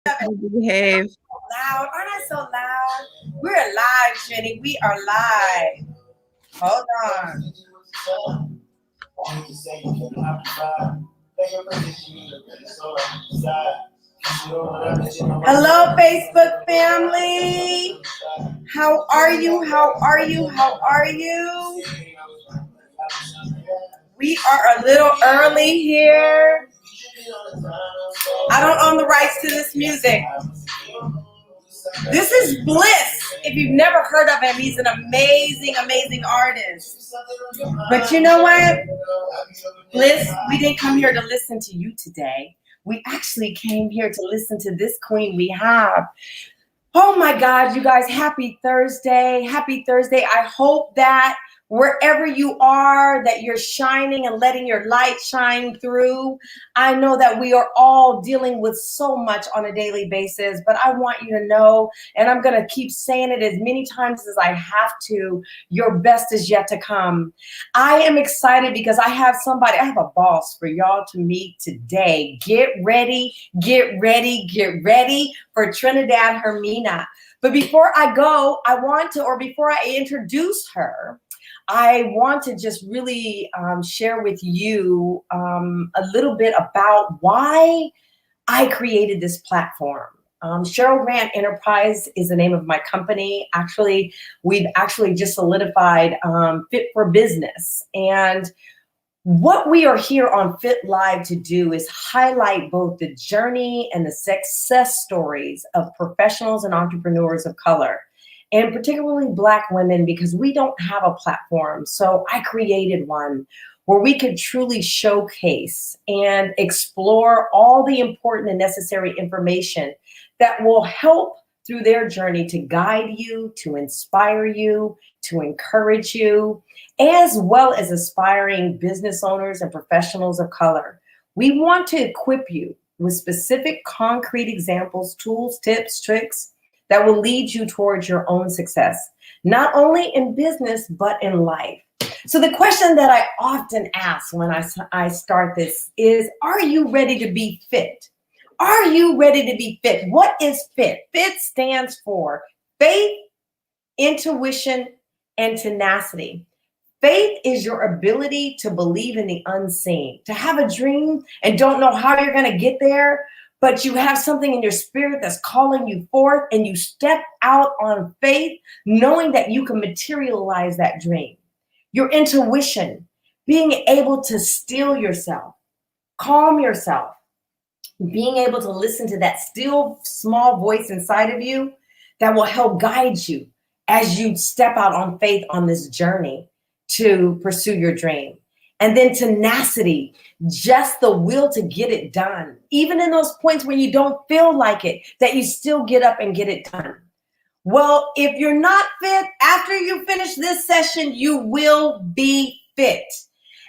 Behave. Loud. Aren't I so loud? We're live, Jenny. We are live. Hold on. Hello, Facebook family. How are you? How are you? How are you? We are a little early here. I don't own the rights to this music. This is Bliss. If you've never heard of him, he's an amazing, amazing artist. But you know what? Bliss, we didn't come here to listen to you today. We actually came here to listen to this queen we have. Oh my God, you guys, happy Thursday. Happy Thursday. I hope that wherever you are, that you're shining and letting your light shine through. I know that we are all dealing with so much on a daily basis, but I want you to know, and I'm going to keep saying it as many times as I have to, your best is yet to come. I am excited because I have a boss for y'all to meet today. Get ready, get ready, get ready for Trinidad Hermida. But before I go, before I introduce her, I want to just really share with you a little bit about why I created this platform. Cheryl Grant Enterprise is the name of my company. Actually, we've just solidified Fit for Business. And what we are here on Fit Live to do is highlight both the journey and the success stories of professionals and entrepreneurs of color, and particularly Black women, because we don't have a platform. So I created one where we could truly showcase and explore all the important and necessary information that will help through their journey to guide you, to inspire you, to encourage you, as well as aspiring business owners and professionals of color. We want to equip you with specific concrete examples, tools, tips, tricks that will lead you towards your own success, not only in business, but in life. So the question that I often ask when I start this is, are you ready to be fit? Are you ready to be fit? What is fit? Fit stands for faith, intuition, and tenacity. Faith is your ability to believe in the unseen, to have a dream and don't know how you're going to get there, but you have something in your spirit that's calling you forth, and you step out on faith, knowing that you can materialize that dream. Your intuition, being able to still yourself, calm yourself, being able to listen to that still small voice inside of you that will help guide you as you step out on faith on this journey to pursue your dream. And then tenacity, just the will to get it done. Even in those points when you don't feel like it, that you still get up and get it done. Well, if you're not fit, after you finish this session, you will be fit.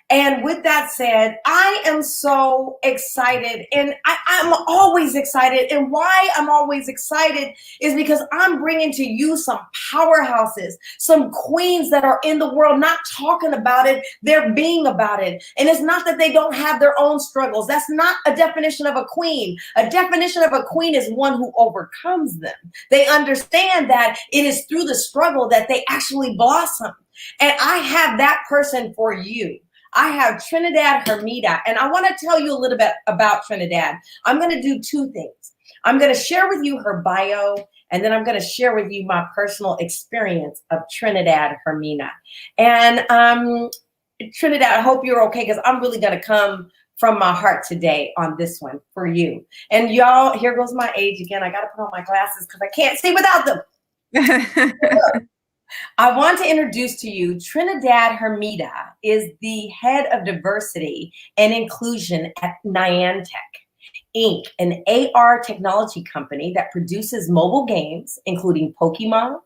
And with that said, I am so excited, and I'm always excited. And why I'm always excited is because I'm bringing to you some powerhouses, some queens that are in the world, not talking about it, they're being about it. And it's not that they don't have their own struggles. That's not a definition of a queen. A definition of a queen is one who overcomes them. They understand that it is through the struggle that they actually blossom. And I have that person for you. I have Trinidad Hermida, and I want to tell you a little bit about Trinidad. I'm going to do two things. I'm going to share with you her bio, and then I'm going to share with you my personal experience of Trinidad Hermida. And Trinidad, I hope you're okay, because I'm really going to come from my heart today on this one for you. And y'all, here goes my age again. I got to put on my glasses because I can't see without them. I want to introduce to you Trinidad Hermida is the head of diversity and inclusion at Niantic, Inc., an AR technology company that produces mobile games, including POKÉMON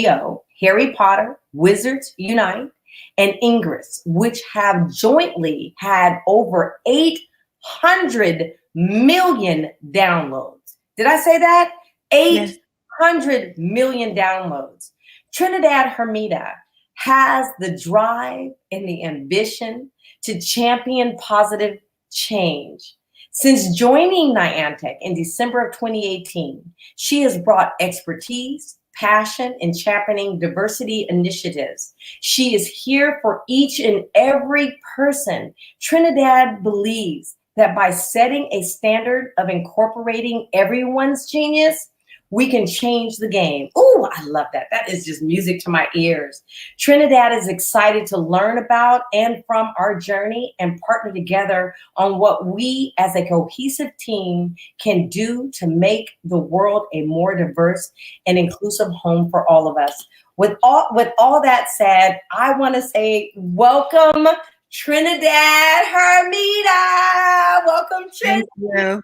Go, Harry Potter, Wizards Unite, and Ingress, which have jointly had over 800 million downloads. Did I say that? 800 million downloads. Trinidad Hermida has the drive and the ambition to champion positive change. Since joining Niantic in December of 2018, she has brought expertise, passion, and championing diversity initiatives. She is here for each and every person. Trinidad believes that by setting a standard of incorporating everyone's genius, we can change the game. Ooh, I love that. That is just music to my ears. Trinidad is excited to learn about and from our journey and partner together on what we as a cohesive team can do to make the world a more diverse and inclusive home for all of us. With all that said, I want to say welcome, Trinidad Hermida. Welcome, Trinidad. Thank you.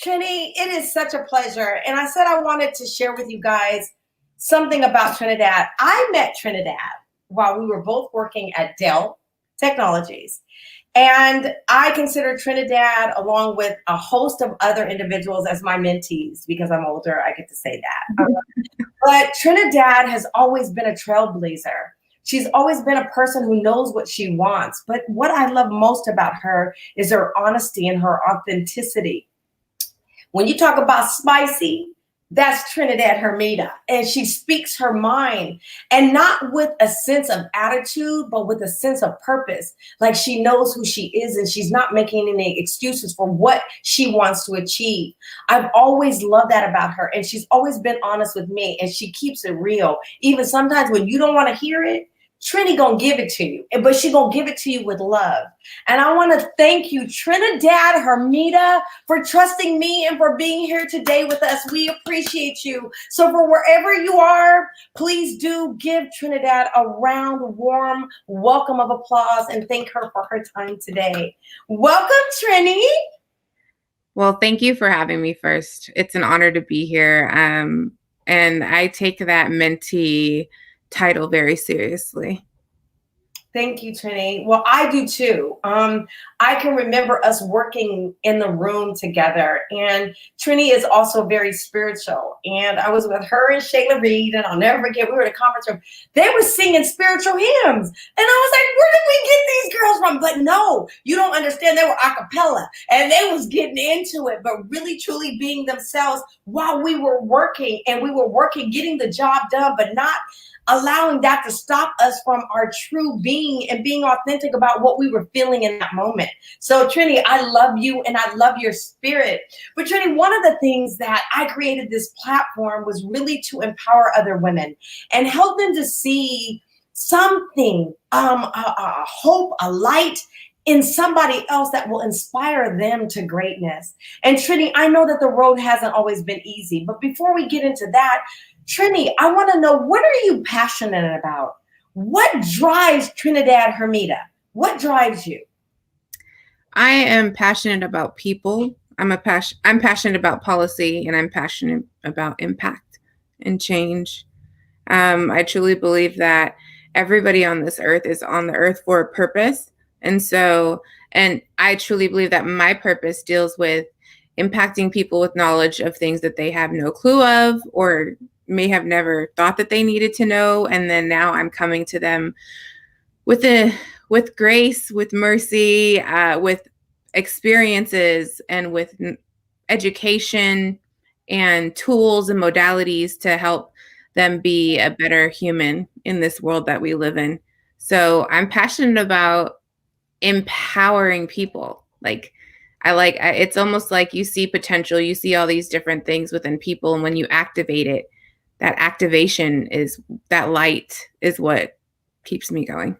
Trini, it is such a pleasure. And I said I wanted to share with you guys something about Trinidad. I met Trinidad while we were both working at Dell Technologies. And I consider Trinidad, along with a host of other individuals, as my mentees. Because I'm older, I get to say that. But Trinidad has always been a trailblazer. She's always been a person who knows what she wants. But what I love most about her is her honesty and her authenticity. When you talk about spicy, that's Trinidad Hermida. And she speaks her mind, and not with a sense of attitude, but with a sense of purpose. Like she knows who she is and she's not making any excuses for what she wants to achieve. I've always loved that about her. And she's always been honest with me, and she keeps it real. Even sometimes when you don't want to hear it, Trini gonna give it to you, but she gonna give it to you with love. And I want to thank you, Trinidad Hermida, for trusting me and for being here today with us. We appreciate you. So for wherever you are, please do give Trinidad a round, warm welcome of applause and thank her for her time today. Welcome, Trini. Well, thank you for having me first. It's an honor to be here. And I take that mentee title very seriously. Thank you, Trini. Well, I do too. I can remember us working in the room together, and Trini is also very spiritual. And I was with her and Shayla Reed, and I'll never forget, we were in a conference room. They were singing spiritual hymns. And I was like, where did we get these girls from? But no, you don't understand. They were a cappella, and they was getting into it, but really, truly being themselves while we were working. And we were working, getting the job done, but not allowing that to stop us from our true being and being authentic about what we were feeling in that moment. So Trini, I love you and I love your spirit. But Trini, one of the things that I created this platform was really to empower other women and help them to see something, a hope, a light in somebody else that will inspire them to greatness. And Trini, I know that the road hasn't always been easy, but before we get into that, Trini, I want to know, what are you passionate about? What drives Trinidad Hermida? What drives you? I am passionate about people. I'm passionate about policy, and I'm passionate about impact and change. I truly believe that everybody on this earth is on the earth for a purpose. And I truly believe that my purpose deals with impacting people with knowledge of things that they have no clue of or may have never thought that they needed to know. And then now I'm coming to them with grace, with mercy, with experiences, and with education and tools and modalities to help them be a better human in this world that we live in. So I'm passionate about empowering people. It's almost like you see potential, you see all these different things within people. And when you activate it, that activation is that light is what keeps me going.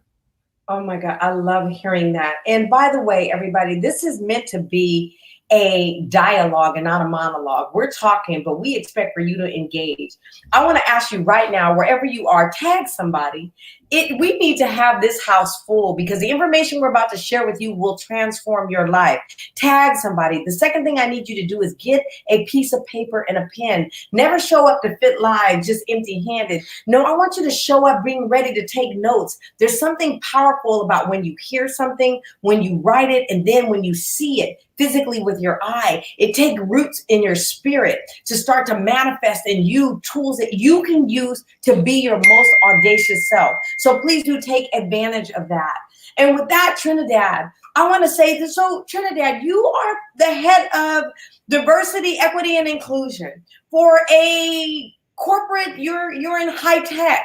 Oh my God, I love hearing that. And by the way, everybody, this is meant to be a dialogue and not a monologue. We're talking, but we expect for you to engage. I want to ask you right now, wherever you are, tag somebody. We need to have this house full, because the information we're about to share with you will transform your life. Tag somebody. The second thing I need you to do is get a piece of paper and a pen. Never show up to Fit Live just empty-handed. No, I want you to show up being ready to take notes. There's something powerful about when you hear something, when you write it, and then when you see it physically with your eye. It takes roots in your spirit to start to manifest in you tools that you can use to be your most audacious self. So please do take advantage of that. And with that, Trinidad, I want to say this. So, Trinidad, you are the head of diversity, equity, and inclusion for a corporate. You're in high tech.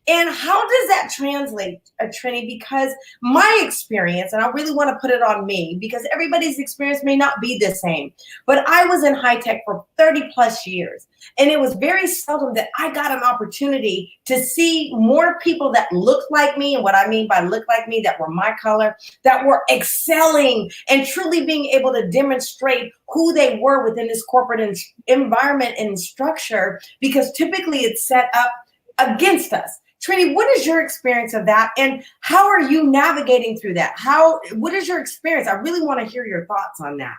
And how does that translate, Trini? Because my experience, and I really want to put it on me because everybody's experience may not be the same, but I was in high tech for 30 plus years. And it was very seldom that I got an opportunity to see more people that looked like me. And what I mean by look like me, that were my color, that were excelling and truly being able to demonstrate who they were within this corporate environment and structure, because typically it's set up against us. Trini, what is your experience of that, and how are you navigating through that? What is your experience? I really want to hear your thoughts on that.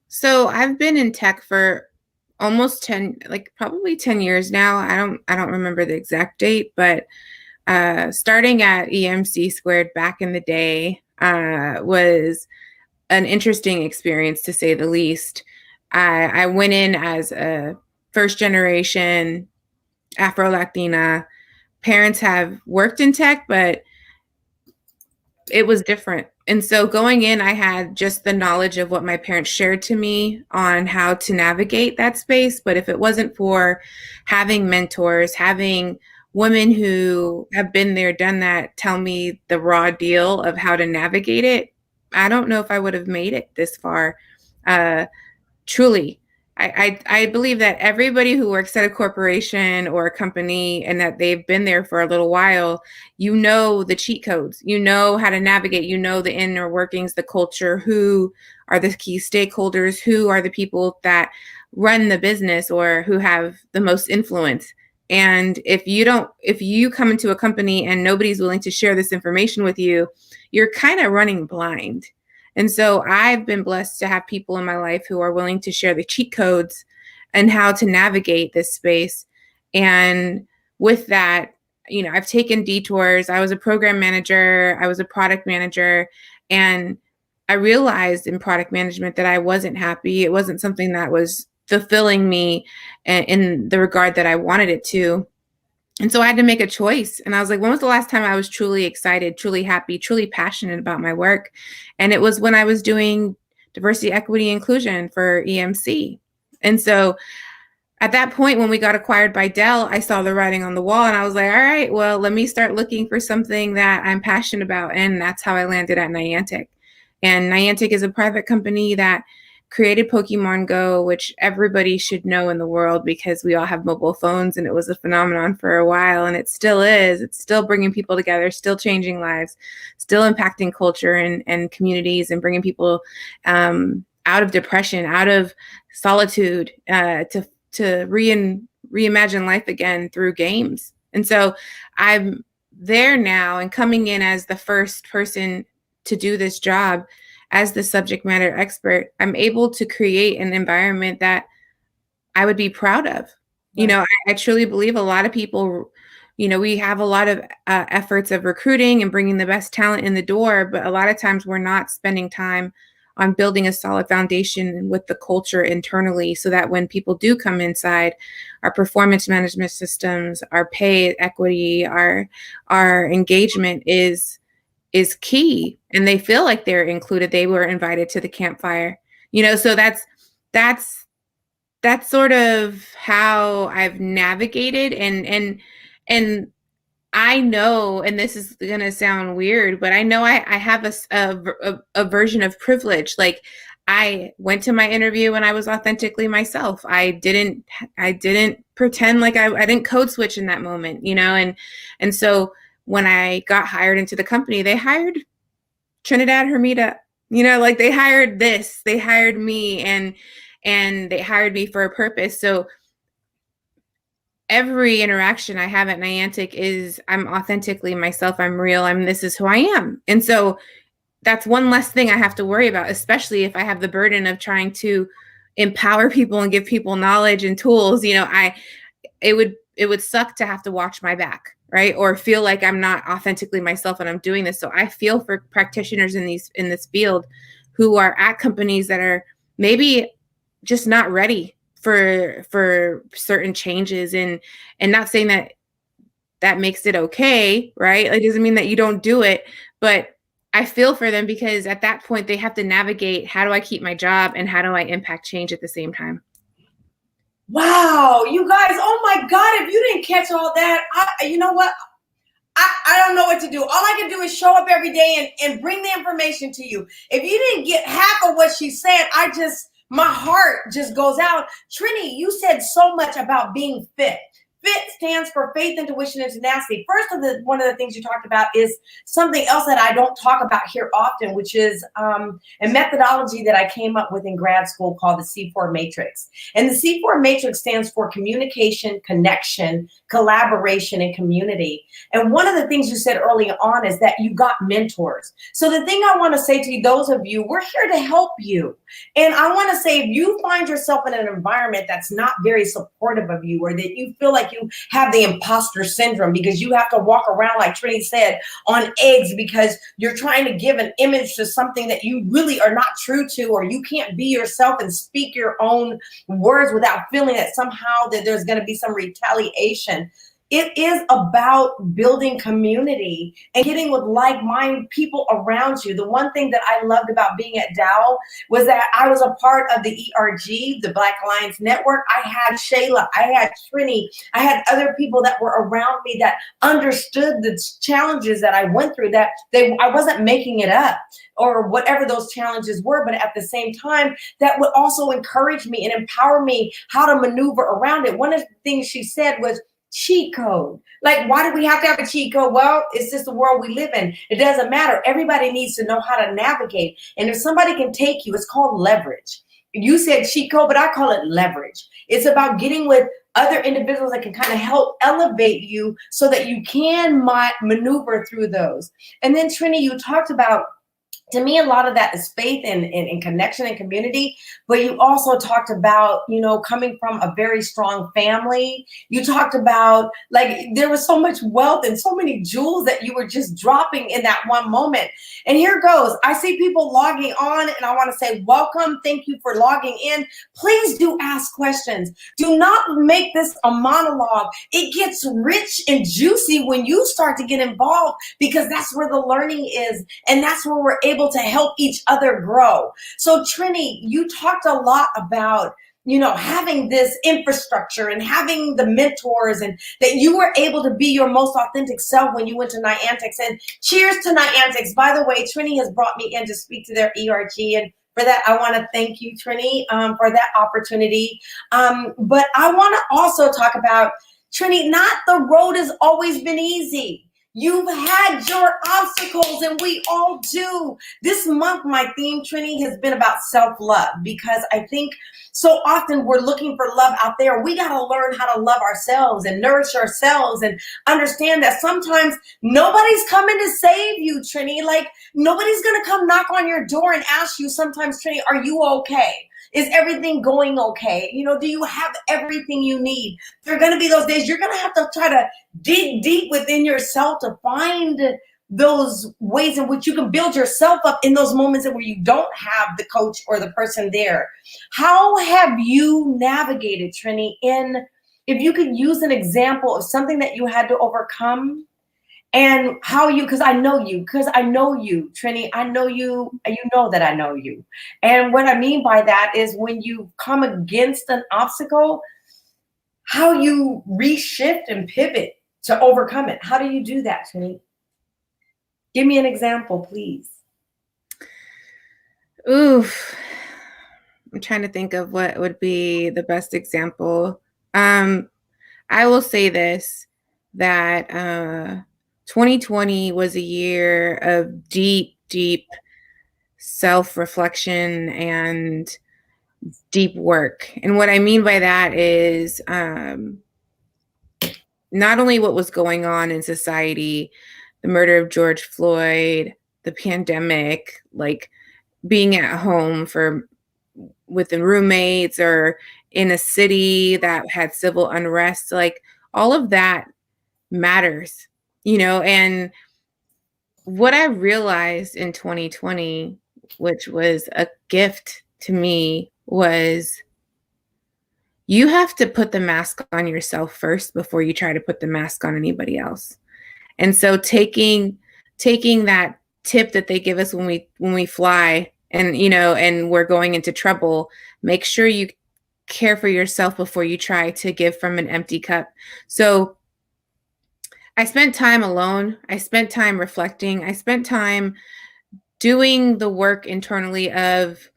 So I've been in tech for almost 10, like probably 10 years now. I don't remember the exact date, but starting at EMC Squared back in the day was an interesting experience, to say the least. I went in as a first generation Afro-Latina. Parents have worked in tech, but it was different. And so going in, I had just the knowledge of what my parents shared to me on how to navigate that space. But if it wasn't for having mentors, having women who have been there, done that, tell me the raw deal of how to navigate it, I don't know if I would have made it this far. Truly. I believe that everybody who works at a corporation or a company and that they've been there for a little while, you know the cheat codes, you know how to navigate, you know the inner workings, the culture, who are the key stakeholders, who are the people that run the business or who have the most influence. And if you come into a company and nobody's willing to share this information with you, you're kind of running blind. And so I've been blessed to have people in my life who are willing to share the cheat codes and how to navigate this space. And with that, I've taken detours. I was a program manager, I was a product manager, and I realized in product management that I wasn't happy. It wasn't something that was fulfilling me in the regard that I wanted it to. And so I had to make a choice. And I was like, when was the last time I was truly excited, truly happy, truly passionate about my work? And it was when I was doing diversity, equity, inclusion for EMC. And so at that point, when we got acquired by Dell, I saw the writing on the wall and I was like, all right, well, let me start looking for something that I'm passionate about. And that's how I landed at Niantic. And Niantic is a private company that created POKÉMON GO, which everybody should know in the world because we all have mobile phones and it was a phenomenon for a while, and it still is. It's still bringing people together, still changing lives, still impacting culture and communities, and bringing people out of depression, out of solitude, to reimagine life again through games. And so I'm there now and coming in as the first person to do this job as the subject matter expert. I'm able to create an environment that I would be proud of. Right. I truly believe a lot of people, we have a lot of efforts of recruiting and bringing the best talent in the door, but a lot of times we're not spending time on building a solid foundation with the culture internally, so that when people do come inside, our performance management systems, our pay equity, our engagement is key, and they feel like they're included. They were invited to the campfire, so that's sort of how I've navigated. And I know, and this is going to sound weird, but I know I have a version of privilege. Like, I went to my interview and I was authentically myself. I didn't pretend like I didn't code switch in that moment, and so when I got hired into the company, they hired Trinidad Hermida, like they hired me, and they hired me for a purpose. So every interaction I have at Niantic is I'm authentically myself. I'm real. This is who I am. And so that's one less thing I have to worry about, especially if I have the burden of trying to empower people and give people knowledge and tools. It would suck to have to watch my back, right? Or feel like I'm not authentically myself and I'm doing this. So I feel for practitioners in this field who are at companies that are maybe just not ready for certain changes, and not saying that makes it okay, right? It doesn't mean that you don't do it, but I feel for them because at that point they have to navigate, how do I keep my job and how do I impact change at the same time? Wow, you guys, oh my God, if you didn't catch all that, you know what? I don't know what to do. All I can do is show up every day and bring the information to you. If you didn't get half of what she said, my heart just goes out. Trini, you said so much about being fit. FIT stands for faith, intuition, and tenacity. One of the things you talked about is something else that I don't talk about here often, which is a methodology that I came up with in grad school called the C4 matrix. And the C4 matrix stands for communication, connection, collaboration, and community. And one of the things you said early on is that you got mentors. So the thing I want to say to you, those of you, we're here to help you. And I want to say, if you find yourself in an environment that's not very supportive of you, or that you feel like you have the imposter syndrome because you have to walk around, like Trini said, on eggs because you're trying to give an image to something that you really are not true to, or you can't be yourself and speak your own words without feeling that somehow that there's going to be some retaliation. It is about building community and getting with like-minded people around you. The one thing that I loved about being at Dow was that I was a part of the ERG, the Black Alliance Network. I had Shayla, I had Trini, I had other people that were around me that understood the challenges that I went through, that I wasn't making it up or whatever those challenges were, but at the same time, that would also encourage me and empower me how to maneuver around it. One of the things she said was, cheat code. Like, why do we have to have a cheat code? Well, it's just the world we live in. It doesn't matter. Everybody needs to know how to navigate. And if somebody can take you, it's called leverage. You said cheat code, but I call it leverage. It's about getting with other individuals that can kind of help elevate you so that you can maneuver through those. And then Trini, you talked about, to me, a lot of that is faith and connection and community. But you also talked about, coming from a very strong family. You talked about, like, there was so much wealth and so many jewels that you were just dropping in that one moment. And here goes. I see people logging on, and I want to say, welcome. Thank you for logging in. Please do ask questions. Do not make this a monologue. It gets rich and juicy when you start to get involved, because that's where the learning is. And that's where we're able to help each other grow. So Trini, you talked a lot about, having this infrastructure and having the mentors, and that you were able to be your most authentic self when you went to Niantic. And cheers to Niantic. By the way, Trini has brought me in to speak to their ERG, and for that, I want to thank you, Trini, for that opportunity. But I want to also talk about, Trini, not the road has always been easy. You've had your obstacles, and we all do. This month, my theme, Trini, has been about self-love, because I think so often we're looking for love out there. We got to learn how to love ourselves and nourish ourselves and understand that sometimes nobody's coming to save you, Trini. Like, nobody's going to come knock on your door and ask you sometimes, Trini, are you okay? Is everything going okay? Do you have everything you need? There are going to be those days you're going to have to try to dig deep within yourself to find those ways in which you can build yourself up in those moments where you don't have the coach or the person there. How have you navigated, Trini, if you could use an example of something that you had to overcome, and how because I know you, Trini, I know you, you know that I know you. And what I mean by that is, when you come against an obstacle, how you reshift and pivot to overcome it. How do you do that, Trini? Give me an example, please. Oof. I'm trying to think of what would be the best example. I will say this, that 2020 was a year of deep, deep self-reflection and deep work. And what I mean by that is not only what was going on in society, the murder of George Floyd, the pandemic, like being at home with roommates or in a city that had civil unrest, like all of that matters, and what I realized in 2020, which was a gift to me, was you have to put the mask on yourself first before you try to put the mask on anybody else. And so taking that tip that they give us when we fly, and and we're going into trouble. Make sure you care for yourself before you try to give from an empty cup. So I spent time alone. I spent time reflecting. I spent time doing the work internally of,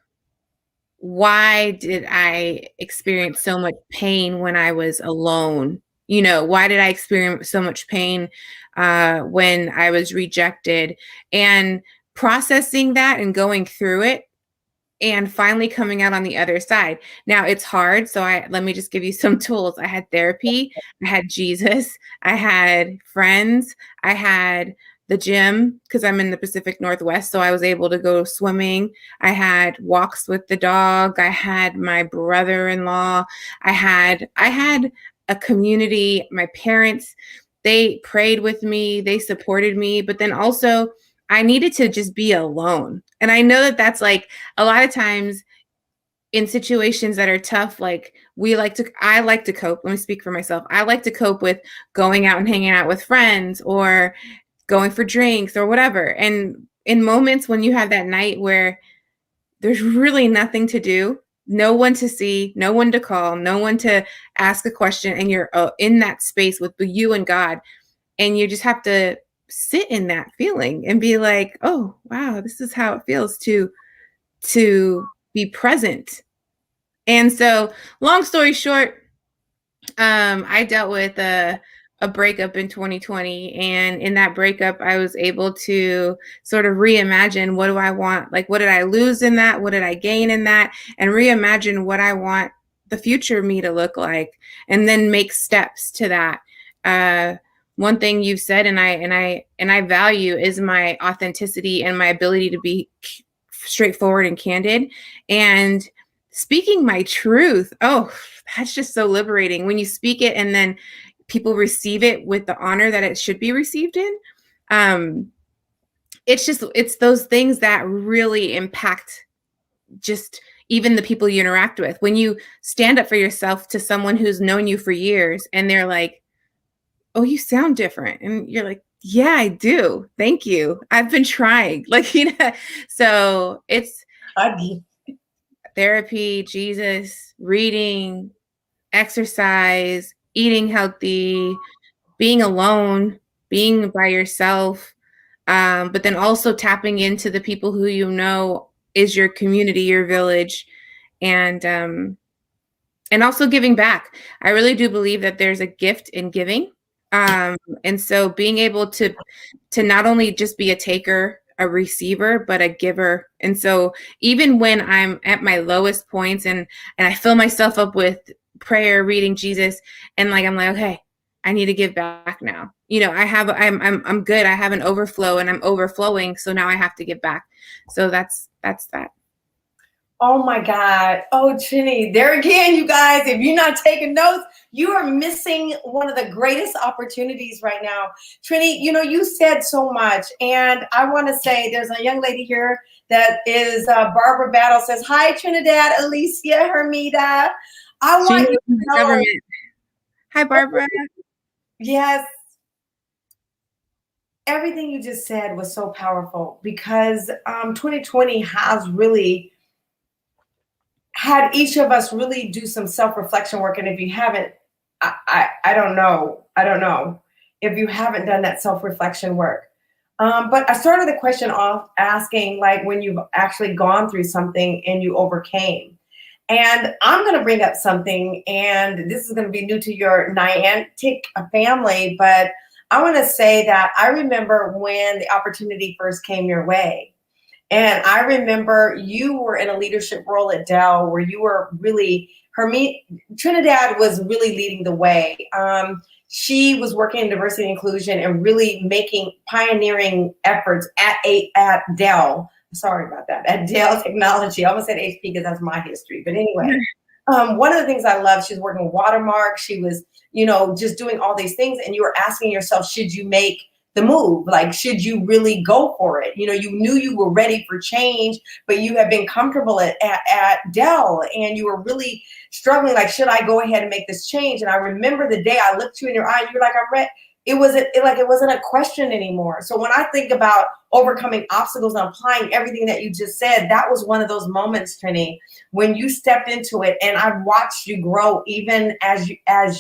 why did I experience so much pain when I was alone? Why did I experience so much pain when I was rejected? And processing that and going through it and finally coming out on the other side. Now it's hard, so let me just give you some tools. I had therapy, I had Jesus, I had friends, I had the gym because I'm in the Pacific Northwest, so I was able to go swimming. I had walks with the dog. I had my brother-in-law. I had a community. My parents, they prayed with me, they supported me, but then also I needed to just be alone. And I know that that's like a lot of times in situations that are tough, like I like to cope. Let me speak for myself. I like to cope with going out and hanging out with friends or going for drinks or whatever. And in moments when you have that night where there's really nothing to do, no one to see, no one to call, no one to ask a question, and you're in that space with you and God, and you just have to sit in that feeling and be like, oh wow, this is how it feels to be present. And so, long story short, I dealt with a breakup in 2020, and in that breakup, I was able to sort of reimagine, what do I want? Like, what did I lose in that? What did I gain in that? And reimagine what I want the future me to look like, and then make steps to that. One thing you've said, and I value, is my authenticity and my ability to be straightforward and candid, and speaking my truth. Oh, that's just so liberating when you speak it and then people receive it with the honor that it should be received in. um it's those things that really impact just even the people you interact with. When you stand up for yourself to someone who's known you for years and they're like, oh, you sound different, and you're like, yeah, I do, thank you, I've been trying, like, so it's therapy, Jesus, reading, exercise, eating healthy, being alone, being by yourself, but then also tapping into the people who is your community, your village, and also giving back. I really do believe that there's a gift in giving, and so being able to not only just be a taker, a receiver, but a giver. And so even when I'm at my lowest points and I fill myself up with prayer, reading Jesus, and like I'm like, okay, I need to give back now. I'm good. I have an overflow and I'm overflowing, so now I have to give back. So that's that. Oh my God. Oh, Trini, there again, you guys, if you're not taking notes, you are missing one of the greatest opportunities right now. Trini, you said so much. And I want to say there's a young lady here that is Barbara Battle, says, hi, Trinidad, Alicia, Hermida. I want you to know. Government. Hi, Barbara. Yes. Everything you just said was so powerful, because 2020 has really had each of us really do some self-reflection work. And if you haven't, I don't know if you haven't done that self-reflection work. But I started the question off asking, like, when you've actually gone through something and you overcame. And I'm going to bring up something, and this is going to be new to your Niantic family, but I want to say that I remember when the opportunity first came your way. And I remember you were in a leadership role at Dell where you were really, Trinidad was really leading the way. She was working in diversity and inclusion and really making pioneering efforts at Dell. Sorry about that. At Dell Technology. I almost said HP because that's my history. But anyway, one of the things I love, she was working with Watermark. She was, just doing all these things. And you were asking yourself, should you make the move? Like, should you really go for it? You knew you were ready for change, but you have been comfortable at Dell, and you were really struggling. Like, should I go ahead and make this change? And I remember the day I looked you in your eye, you were like, I'm ready. it wasn't a question anymore. So when I think about overcoming obstacles and applying everything that you just said, that was one of those moments, Trini, when you stepped into it, and I've watched you grow even as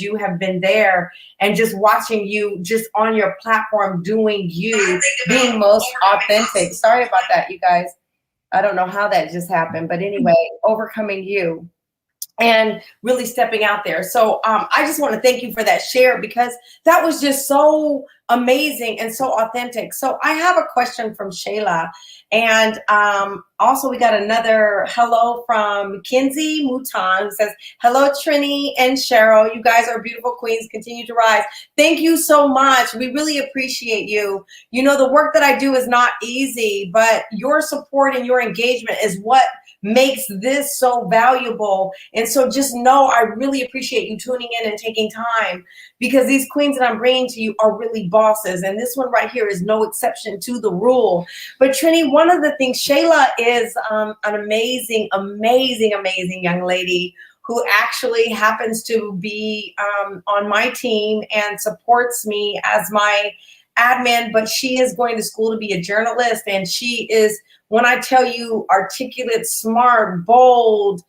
you have been there, and just watching you just on your platform doing you, being most authentic. Sorry about that, you guys. I don't know how that just happened, but anyway, overcoming you and really stepping out there. So I just want to thank you for that share, because that was just so amazing and so authentic. So I have a question from Shayla, and also we got another hello from Kinsey Mouton, who says, hello, Trini and Cheryl. You guys are beautiful queens. Continue to rise. Thank you so much. We really appreciate you. You know, the work that I do is not easy, but your support and your engagement is what makes this so valuable. And so just know I really appreciate you tuning in and taking time, because these queens that I'm bringing to you are really bosses. And this one right here is no exception to the rule. But Trini, one of the things, Shayla is an amazing, amazing, amazing young lady who actually happens to be on my team and supports me as my admin, but she is going to school to be a journalist. And she is, when I tell you, articulate, smart, bold,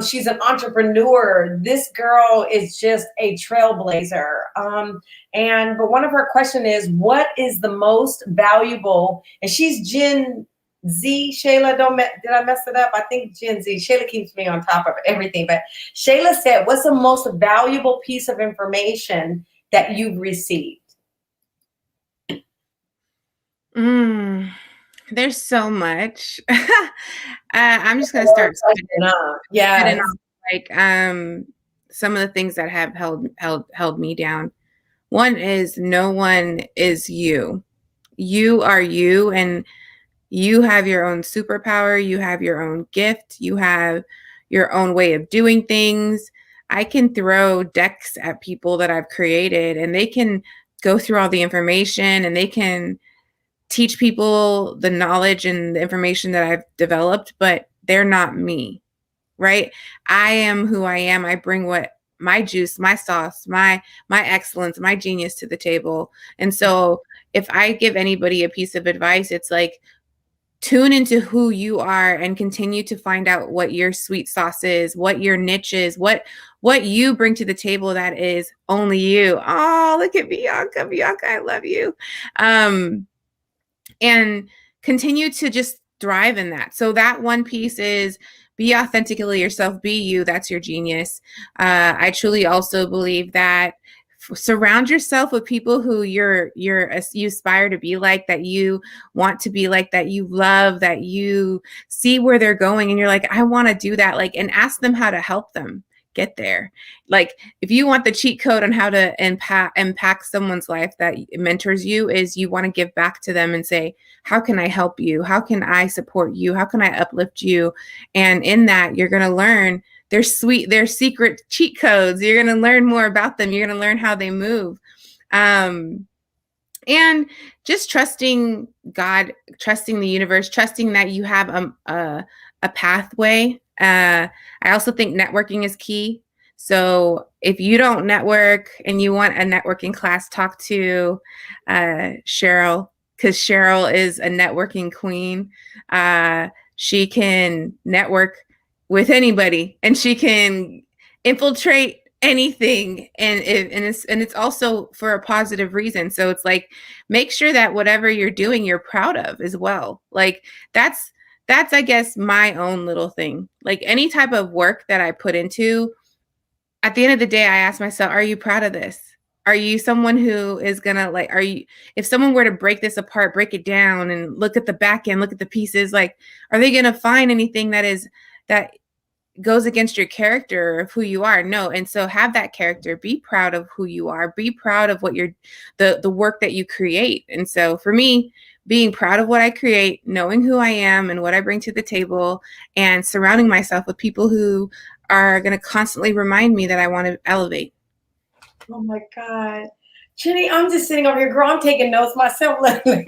she's an entrepreneur. This girl is just a trailblazer. But one of her questions is, what is the most valuable? And she's Gen Z, Shayla, did I mess it up? I think Gen Z. Shayla keeps me on top of everything. But Shayla said, what's the most valuable piece of information that you've received? There's so much. I'm just gonna start yeah, like some of the things that have held me down. One is, no one is you. You are you, and you have your own superpower. You have your own gift. You have your own way of doing things. I can throw decks at people that I've created, and they can go through all the information, and they can teach people the knowledge and the information that I've developed, but they're not me, right? I am who I am. I bring what my juice, my sauce, my excellence, my genius to the table. And so if I give anybody a piece of advice, it's like, tune into who you are and continue to find out what your sweet sauce is, what your niche is, what you bring to the table that is only you. Oh, look at Bianca. Bianca, I love you. And continue to just thrive in that. So that one piece is, be authentically yourself, be you. That's your genius. I truly also believe that surround yourself with people who you aspire to be like, that you want to be like, that you love, that you see where they're going, and you're like, I want to do that. Like, and ask them how to help them get there. Like, if you want the cheat code on how to impact someone's life that mentors you, is you want to give back to them and say, how can I help you? How can I support you? How can I uplift you? And in that, you're going to learn their secret cheat codes. You're going to learn more about them. You're going to learn how they move. And just trusting God, trusting the universe, trusting that you have a pathway. I also think networking is key. So if you don't network and you want a networking class, talk to Cheryl, because Cheryl is a networking queen. She can network with anybody, and she can infiltrate anything, and it's also for a positive reason. So it's like, make sure that whatever you're doing, you're proud of as well. Like, that's I guess my own little thing. Like, any type of work that I put into, at the end of the day, I ask myself, are you proud of this? Are you someone who is gonna, like, if someone were to break this apart, break it down and look at the back end, look at the pieces, like, are they gonna find anything that goes against your character of who you are? No. And so have that character, be proud of who you are, be proud of what the work that you create. And so for me, being proud of what I create, knowing who I am and what I bring to the table, and surrounding myself with people who are going to constantly remind me that I want to elevate. Oh my God. Jenny, I'm just sitting over here, girl. I'm taking notes myself. Let me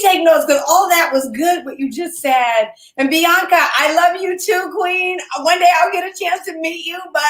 take notes, because all that was good, what you just said. And Bianca, I love you too, queen. One day I'll get a chance to meet you, but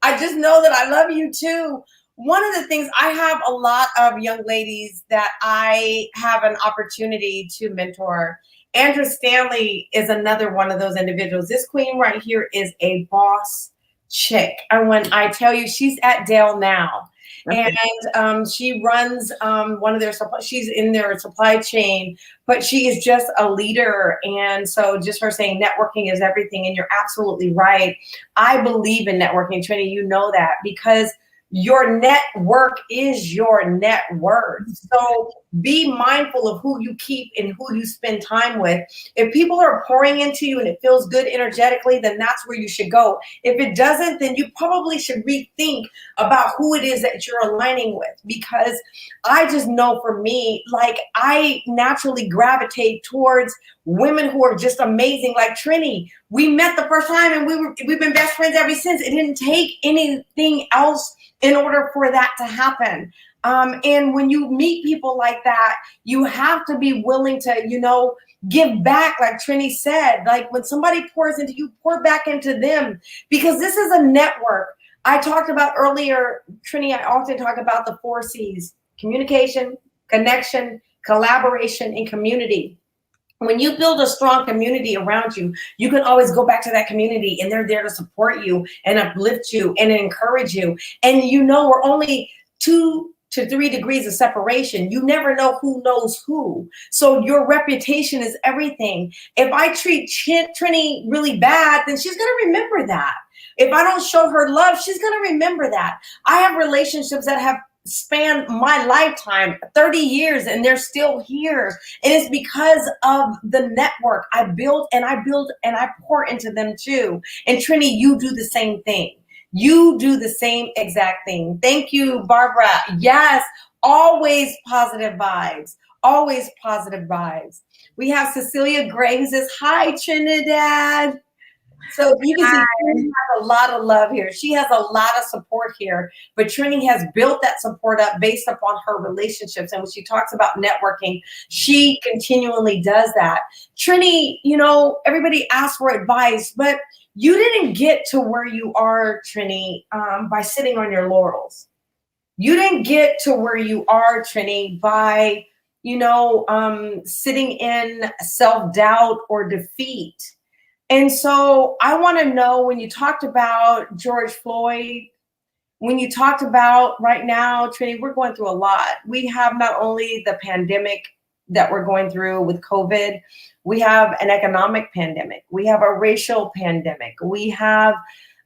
I just know that I love you too. one of the things, I have a lot of young ladies that I have an opportunity to mentor. Andrew Stanley is another one of those individuals. This queen right here is a boss chick. And when I tell you, she's at Dell now. Okay. And she runs one of their supply, she's in their supply chain, but she is just a leader. And so just her saying networking is everything. And you're absolutely right. I believe in networking, Trini, you know that, because your network is your net worth. So be mindful of who you keep and who you spend time with. If people are pouring into you and it feels good energetically, then that's where you should go. If it doesn't, then you probably should rethink about who it is that you're aligning with. Because I just know for me, like, I naturally gravitate towards women who are just amazing, like Trini. We met the first time and we've been best friends ever since. It didn't take anything else in order for that to happen. And when you meet people like that, you have to be willing to, give back, like Trini said. Like, when somebody pours into you, pour back into them, because this is a network. I talked about earlier, Trini, I often talk about the 4 C's: communication, connection, collaboration, and community. When you build a strong community around you, you can always go back to that community, and they're there to support you and uplift you and encourage you. And we're only 2 to 3 degrees of separation. You never know who knows who. So your reputation is everything. If I treat Trini really bad, then she's going to remember that. If I don't show her love, she's going to remember that. I have relationships that have spanned my lifetime, 30 years, and they're still here. And it's because of the network I build and I pour into them too. And Trini, you do the same thing. You do the same exact thing. Thank you, Barbara. Yes, always positive vibes. Always positive vibes. We have Cecilia Gray who says, hi, Trinidad. So you can see Trini has a lot of love here. She has a lot of support here, but Trini has built that support up based upon her relationships. And when she talks about networking, she continually does that. Trini, everybody asks for advice, but you didn't get to where you are, Trini, by sitting on your laurels. You didn't get to where you are, Trini, by, sitting in self-doubt or defeat. And so I want to know, when you talked about George Floyd, when you talked about right now, Trini, we're going through a lot. We have not only the pandemic that we're going through with COVID, we have an economic pandemic. We have a racial pandemic. We have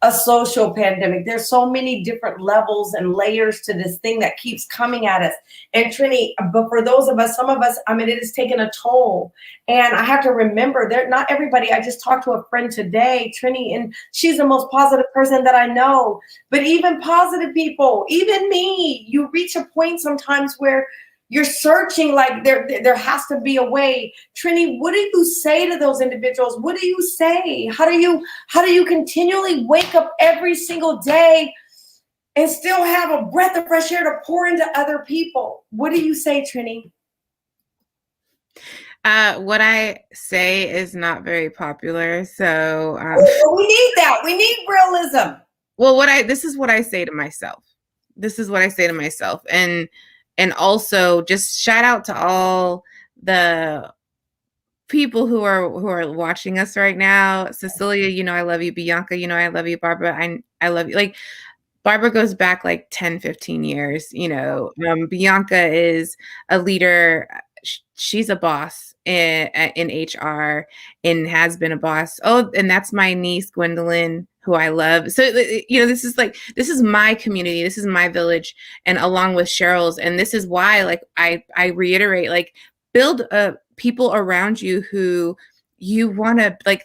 a social pandemic. There's so many different levels and layers to this thing that keeps coming at us. And Trini, but for those of us, some of us, it has taken a toll. And I have to remember, not everybody. I just talked to a friend today, Trini, and she's the most positive person that I know. But even positive people, even me, you reach a point sometimes where you're searching, like there has to be a way. Trini, what do you say to those individuals? What do you say? How do you continually wake up every single day and still have a breath of fresh air to pour into other people? What do you say, Trini? What I say is not very popular. So we need that. We need realism. Well, this is what I say to myself. This is what I say to myself. And also just shout out to all the people who are watching us right now. Cecilia, I love you. Bianca, I love you. Barbara, I love you. Like, Barbara goes back like 10, 15 years. Bianca is a leader. She's a boss in HR and has been a boss. Oh, and that's my niece, Gwendolyn, who I love. So, this is my community. This is my village. And along with Cheryl's. And this is why, like, I reiterate, like, build people around you who you want to, like.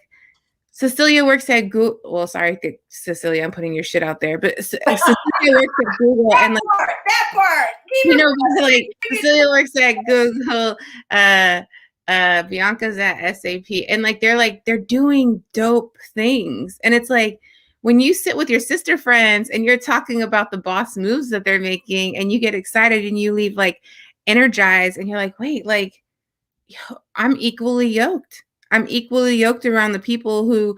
Cecilia works at Google. Well, sorry, Cecilia, I'm putting your shit out there, but Cecilia works at Google, and like that part. Like, Cecilia works at Google. Bianca's at SAP, and like they're doing dope things, and it's like when you sit with your sister friends and you're talking about the boss moves that they're making, and you get excited and you leave like energized, and you're like, wait, like, I'm equally yoked. I'm equally yoked around the people who,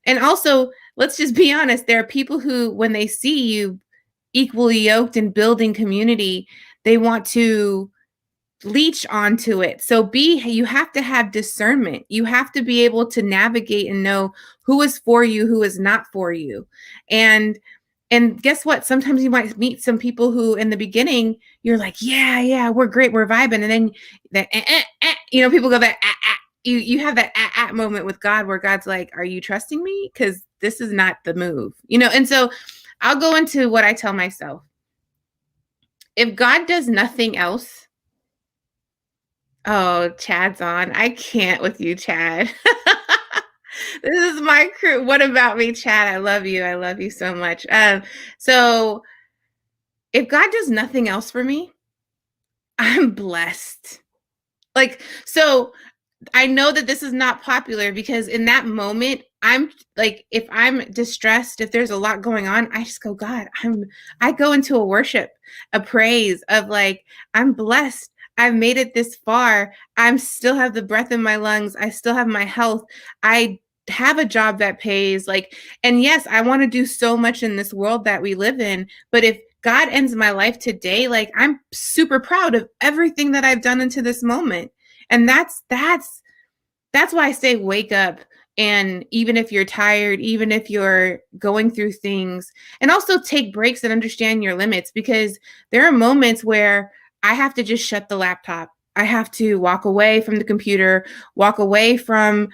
and also, let's just be honest, there are people who, when they see you, equally yoked and building community, they want to leech onto it. So you have to have discernment. You have to be able to navigate and know who is for you, who is not for you. And guess what? Sometimes you might meet some people who in the beginning you're like, yeah, we're great, we're vibing. And then people go that you have that moment with God where God's like, are you trusting me? Because this is not the move. And so I'll go into what I tell myself. If God does nothing else, oh, Chad's on. I can't with you, Chad. This is my crew. What about me, Chad? I love you. I love you so much. So if God does nothing else for me, I'm blessed. So I know that this is not popular because in that moment, I'm like, if I'm distressed, if there's a lot going on, I just go, God, I go into a worship, a praise of like, I'm blessed. I've made it this far. I still have the breath in my lungs. I still have my health. I have a job that pays. And yes, I want to do so much in this world that we live in. But if God ends my life today, I'm super proud of everything that I've done into this moment. And that's why I say wake up. And even if you're tired, even if you're going through things, and also take breaks and understand your limits, because there are moments where I have to just shut the laptop. I have to walk away from the computer, walk away from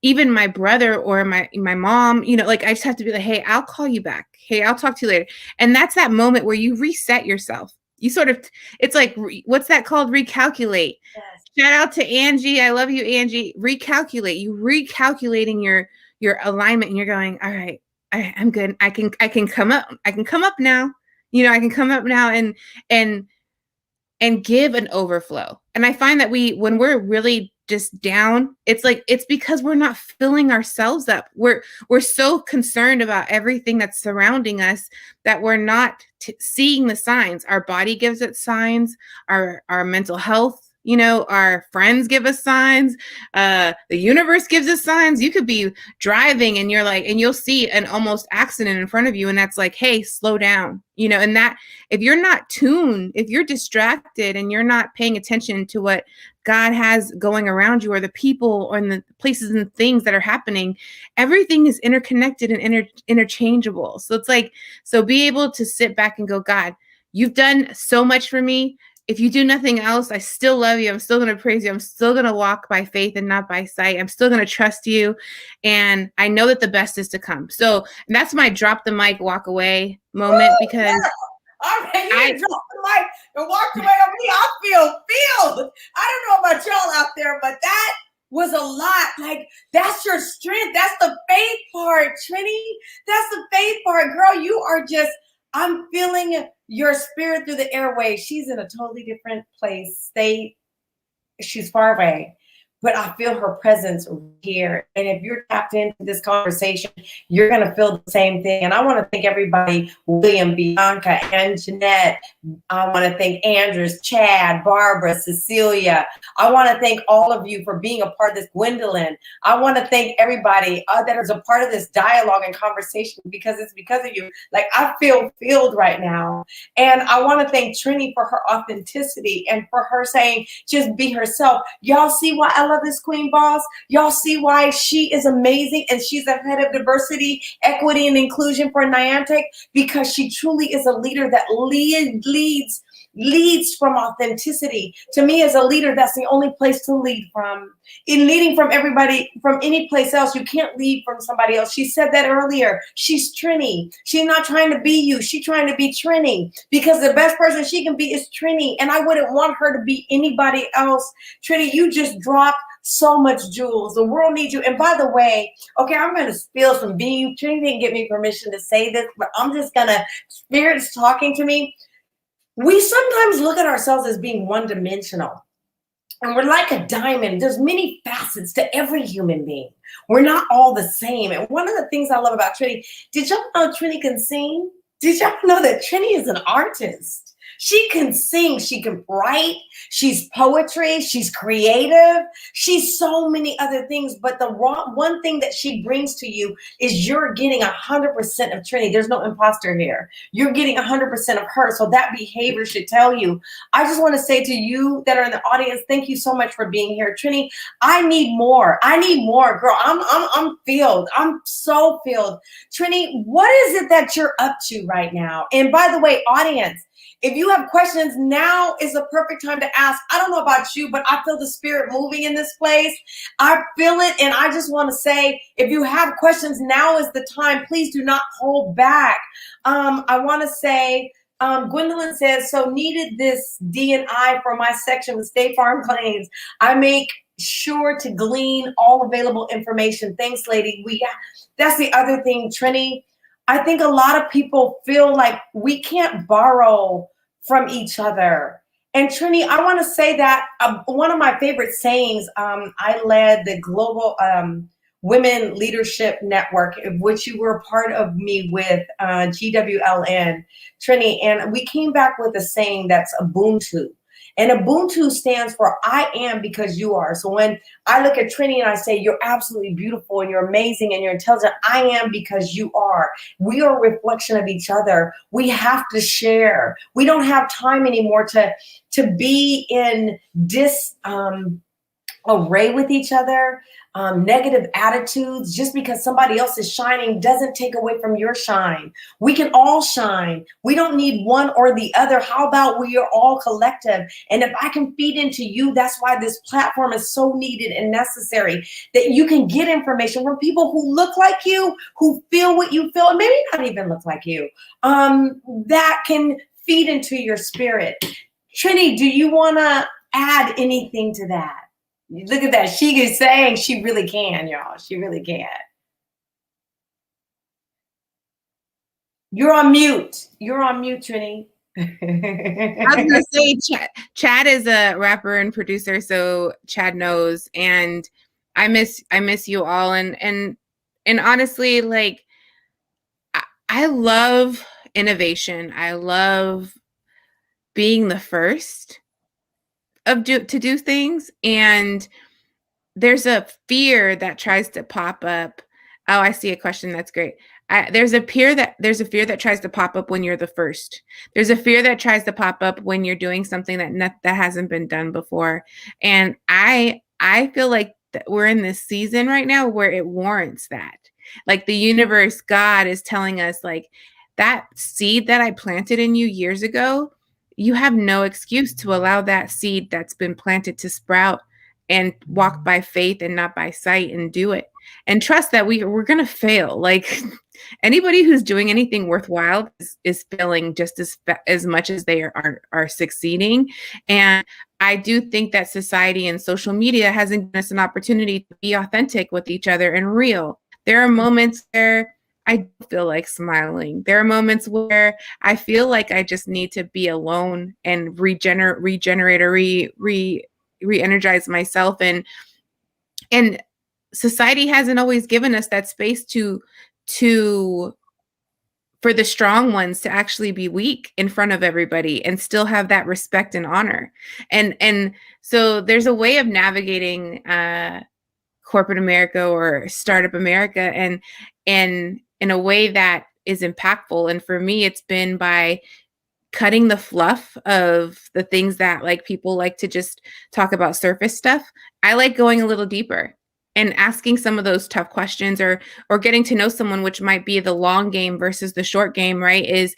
even my brother or my mom, I just have to be like, hey, I'll call you back. Hey, I'll talk to you later. And that's that moment where you reset yourself. You sort of, it's like, what's that called? Recalculate. Yes. Shout out to Angie. I love you, Angie. Recalculate. You recalculating your alignment, and you're going, all right, I'm good. I can come up. I can come up now. I can come up now and give an overflow. And I find that when we're really just down, it's because we're not filling ourselves up. We're so concerned about everything that's surrounding us that we're not seeing the signs. Our body gives it signs, our mental health, our friends give us signs, the universe gives us signs. You could be driving and and you'll see an almost accident in front of you, and that's like, hey, slow down, and that if you're not tuned, if you're distracted and you're not paying attention to what God has going around you, or the people or the places and things that are happening, everything is interconnected and interchangeable. So so be able to sit back and go, God, you've done so much for me. If you do nothing else, I still love you. I'm still going to praise you. I'm still going to walk by faith and not by sight. I'm still going to trust you. And I know that the best is to come. So that's my drop the mic, walk away moment, because all right, you dropped the mic and walked away on me. I feel. I don't know about y'all out there, but that was a lot. That's your strength. That's the faith part, Trini. That's the faith part. Girl, you are just, I'm feeling your spirit through the airways. She's in a totally different place, state. She's far away, but I feel her presence here. And if you're tapped into this conversation, you're going to feel the same thing. And I want to thank everybody, William, Bianca, and Jeanette. I want to thank Andrews, Chad, Barbara, Cecilia. I want to thank all of you for being a part of this, Gwendolyn. I want to thank everybody that is a part of this dialogue and conversation, because it's because of you. I feel filled right now. And I want to thank Trini for her authenticity and for her saying, just be herself. Y'all see why I love this Queen Boss? Y'all see why she is amazing, and she's the head of diversity, equity, and inclusion for Niantic? Because she truly is a leader that leads from authenticity. To me, as a leader, that's the only place to lead from. In leading from everybody, from any place else, you can't lead from somebody else. She said that earlier. She's Trini. She's not trying to be you. She's trying to be Trini, because the best person she can be is Trini. And I wouldn't want her to be anybody else. Trini, you just dropped so much jewels. The world needs you. And by the way, okay, I'm going to spill some beans. Trini didn't give me permission to say this, but I'm just going to, Spirit's talking to me. We sometimes look at ourselves as being one-dimensional, and we're like a diamond. There's many facets to every human being. We're not all the same. And one of the things I love about Trini, did y'all know Trini can sing? Did y'all know that Trini is an artist? She can sing, she can write, she's poetry, she's creative, she's so many other things. But the one thing that she brings to you is you're getting 100% of Trini. There's no imposter here. You're getting 100% of her. So that behavior should tell you. I just want to say to you that are in the audience, thank you so much for being here. Trini, I need more. I need more, girl. I'm filled. I'm so filled. Trini, what is it that you're up to right now? And by the way, audience, if you have questions, now is the perfect time to ask. I don't know about you, but I feel the spirit moving in this place. I feel it. And I just want to say, if you have questions, now is the time. Please do not hold back. I want to say, Gwendolyn says, so needed this D&I for my section with State Farm Claims. I make sure to glean all available information. Thanks, lady. That's the other thing, Trini. I think a lot of people feel like we can't borrow from each other. And Trini, I want to say that one of my favorite sayings, I led the Global Women Leadership Network, of which you were a part of me with GWLN, Trini, and we came back with a saying that's Ubuntu. And Ubuntu stands for I am because you are. So when I look at Trini and I say, you're absolutely beautiful and you're amazing and you're intelligent, I am because you are. We are a reflection of each other. We have to share. We don't have time anymore to be in array with each other, negative attitudes. Just because somebody else is shining doesn't take away from your shine. We can all shine. We don't need one or the other. How about we are all collective? And if I can feed into you, that's why this platform is so needed and necessary, that you can get information from people who look like you, who feel what you feel, and maybe not even look like you, that can feed into your spirit. Trini, do you want to add anything to that? Look at that. She is saying she really can, y'all. She really can. You're on mute. You're on mute, Trini. I was gonna say Chad is a rapper and producer, so Chad knows. And I miss you all. And honestly, like I love innovation. I love being the first to do things, and there's a fear that tries to pop up. Oh, I see a question. That's great. There's a fear that tries to pop up when you're the first. There's a fear that tries to pop up when you're doing something that hasn't been done before. And I feel like that we're in this season right now where it warrants that. Like the universe, God is telling us, like, that seed that I planted in you years ago, you have no excuse to allow that seed that's been planted to sprout and walk by faith and not by sight and do it. And trust that we're going to fail. Like anybody who's doing anything worthwhile is failing just as much as they are succeeding. And I do think that society and social media hasn't given us an opportunity to be authentic with each other and real. There are moments where I feel like smiling. There are moments where I feel like I just need to be alone and regenerate or re-energize myself. And society hasn't always given us that space for the strong ones to actually be weak in front of everybody and still have that respect and honor. And so there's a way of navigating corporate America or startup America and in a way that is impactful. And for me, it's been by cutting the fluff of the things that like people like to just talk about surface stuff. I like going a little deeper and asking some of those tough questions or getting to know someone, which might be the long game versus the short game, right? Is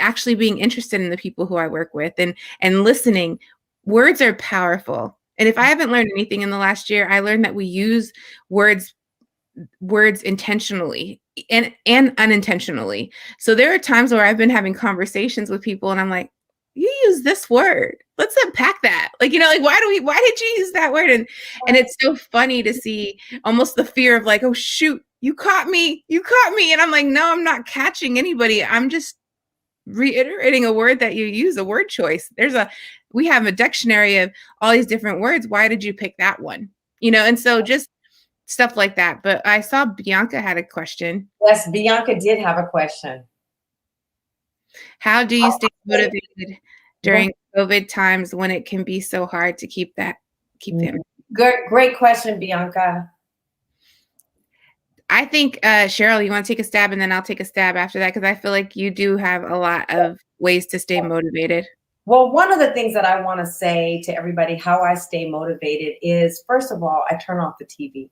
actually being interested in the people who I work with and listening. Words are powerful. And if I haven't learned anything in the last year, I learned that we use words intentionally and unintentionally. So there are times where I've been having conversations with people and I'm like, you use this word. Let's unpack that. Like, like, why did you use that word? And it's so funny to see almost the fear of like, oh shoot, you caught me. And I'm like, no, I'm not catching anybody. I'm just reiterating a word that you use, a word choice. We have a dictionary of all these different words. Why did you pick that one? And so just stuff like that. But I saw Bianca had a question. Yes, Bianca did have a question. How do you stay Okay. motivated during COVID times when it can be so hard to keep them? Great question, Bianca. I think, Cheryl, you want to take a stab and then I'll take a stab after that because I feel like you do have a lot of ways to stay motivated. Well, one of the things that I want to say to everybody, how I stay motivated is, first of all, I turn off the TV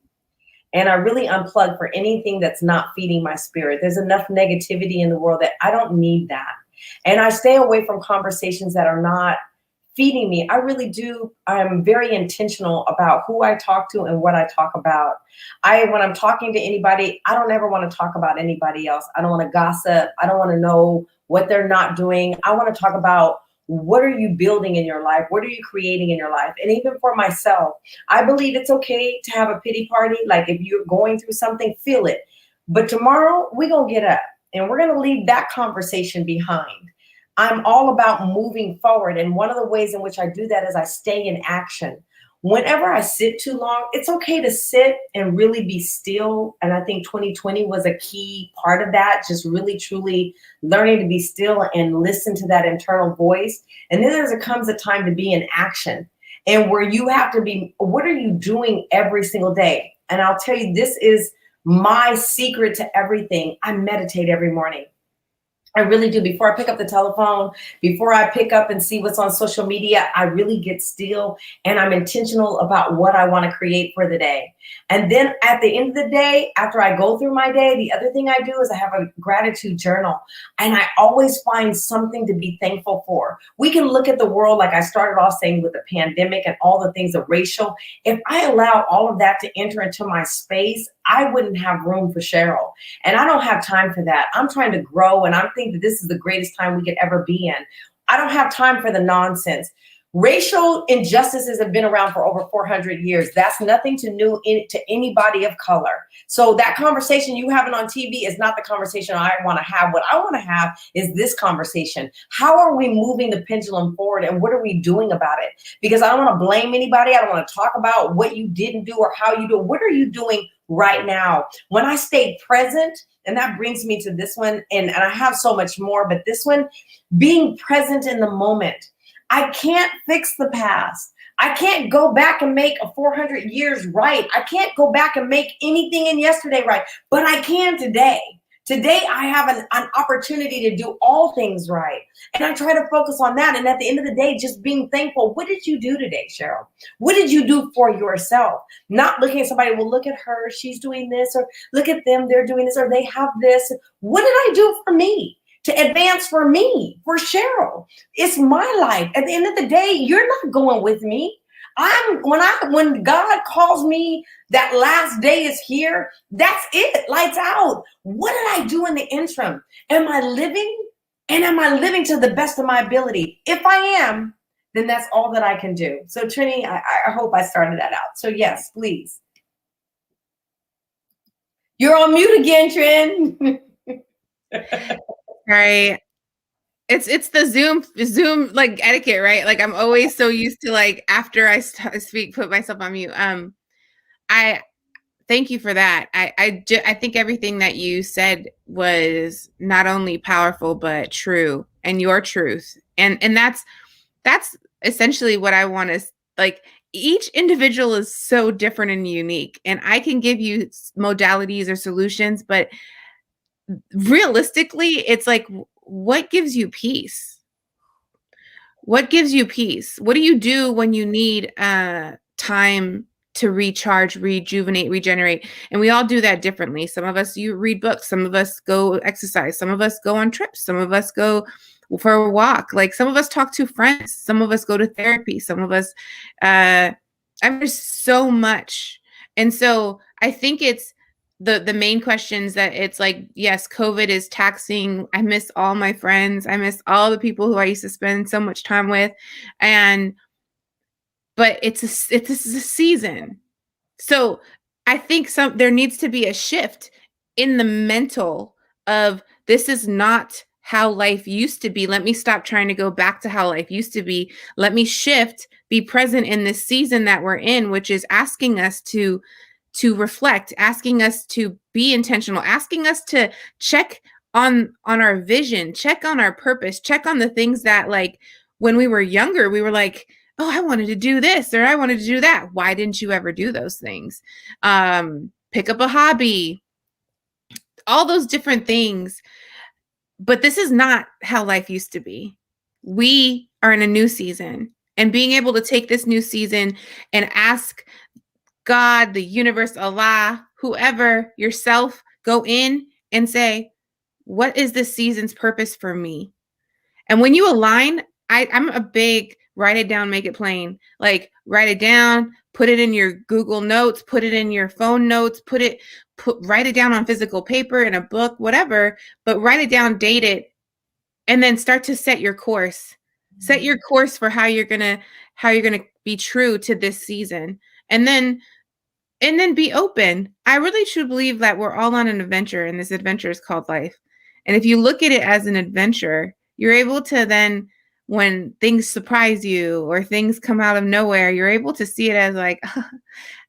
and I really unplug for anything that's not feeding my spirit. There's enough negativity in the world that I don't need that. And I stay away from conversations that are not feeding me. I really do. I'm very intentional about who I talk to and what I talk about. When I'm talking to anybody, I don't ever want to talk about anybody else. I don't want to gossip. I don't want to know what they're not doing. I want to talk about, what are you building in your life? What are you creating in your life? And even for myself, I believe it's okay to have a pity party. Like if you're going through something, feel it. But tomorrow we're going to get up and we're going to leave that conversation behind. I'm all about moving forward. And one of the ways in which I do that is I stay in action. Whenever I sit too long, it's okay to sit and really be still. And I think 2020 was a key part of that, just really, truly learning to be still and listen to that internal voice. And then comes a time to be in action, and where you have to be, what are you doing every single day? And I'll tell you, this is my secret to everything. I meditate every morning. I really do. Before I pick up the telephone, before I pick up and see what's on social media, I really get still and I'm intentional about what I want to create for the day. And then at the end of the day, after I go through my day, the other thing I do is I have a gratitude journal, and I always find something to be thankful for. We can look at the world, like I started off saying, with the pandemic and all the things of racial. If I allow all of that to enter into my space, I wouldn't have room for Cheryl. And I don't have time for that. I'm trying to grow, and I'm thinking that this is the greatest time we could ever be in. I don't have time for the nonsense. Racial injustices have been around for over 400 years. That's nothing new to anybody of color. So that conversation you having on TV is not the conversation I want to have. What I want to have is this conversation. How are we moving the pendulum forward, and what are we doing about it? Because I don't want to blame anybody. I don't want to talk about what you didn't do or how you do. What are you doing right now? When I stay present, and that brings me to this one, and I have so much more, but this one, being present in the moment. I can't fix the past. I can't go back and make a 400 years right. I can't go back and make anything in yesterday right, but I can today. Today, I have an opportunity to do all things right. And I try to focus on that. And at the end of the day, just being thankful. What did you do today, Cheryl? What did you do for yourself? Not looking at somebody, well, look at her, she's doing this, or look at them, they're doing this, or they have this. What did I do for me? To advance for me, for Cheryl. It's my life. At the end of the day, you're not going with me. When God calls me, that last day is here, that's it, lights out. What did I do in the interim? Am I living? And am I living to the best of my ability? If I am, then that's all that I can do. So Trini, I hope I started that out. So yes, please. You're on mute again, Trin. Right. It's the Zoom like etiquette, right? Like I'm always so used to, like, after I speak, put myself on mute. I thank you for that. I think everything that you said was not only powerful but true, and your truth. And that's essentially what I want to, like, each individual is so different and unique, and I can give you modalities or solutions, but realistically, it's like, what gives you peace? What gives you peace? What do you do when you need time to recharge, rejuvenate, regenerate? And we all do that differently. Some of us, you read books, some of us go exercise, some of us go on trips, some of us go for a walk. Like some of us talk to friends, some of us go to therapy, some of us, there's so much. And so I think it's the main questions that it's like, yes, COVID is taxing. I miss all my friends. I miss all the people who I used to spend so much time with. But this is a season. So I think there needs to be a shift in the mental of, this is not how life used to be. Let me stop trying to go back to how life used to be. Let me shift, be present in this season that we're in, which is asking us to reflect, asking us to be intentional, asking us to check on our vision, check on our purpose, check on the things that, like, when we were younger, we were like, oh, I wanted to do this or I wanted to do that. Why didn't you ever do those things? Pick up a hobby, all those different things. But this is not how life used to be. We are in a new season, and being able to take this new season and ask God, the universe, Allah, whoever, yourself, go in and say, what is this season's purpose for me? And when you align, I'm a big write it down, make it plain. Like, write it down, put it in your Google Notes, put it in your phone notes, write it down on physical paper, in a book, whatever, but write it down, date it, and then start to set your course. Set your course for how you're gonna be true to this season. And then be open. I really truly believe that we're all on an adventure, and this adventure is called life. And if you look at it as an adventure, you're able to then, when things surprise you or things come out of nowhere, you're able to see it as like,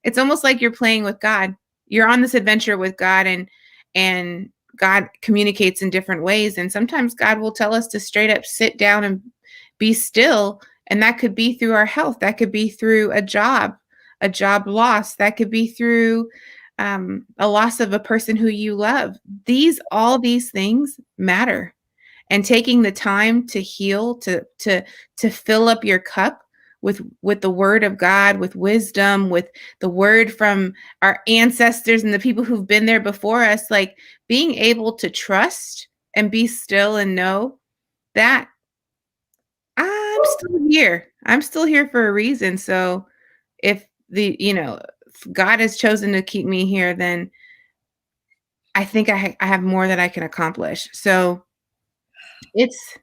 it's almost like you're playing with God. You're on this adventure with God, and God communicates in different ways. And sometimes God will tell us to straight up sit down and be still. And that could be through our health. That could be through a job loss. That could be through a loss of a person who you love. All these things matter. And taking the time to heal, to fill up your cup with the word of God, with wisdom, with the word from our ancestors and the people who've been there before us, like being able to trust and be still and know that I'm still here. I'm still here for a reason. So if God has chosen to keep me here, then I think I have more that I can accomplish. So it's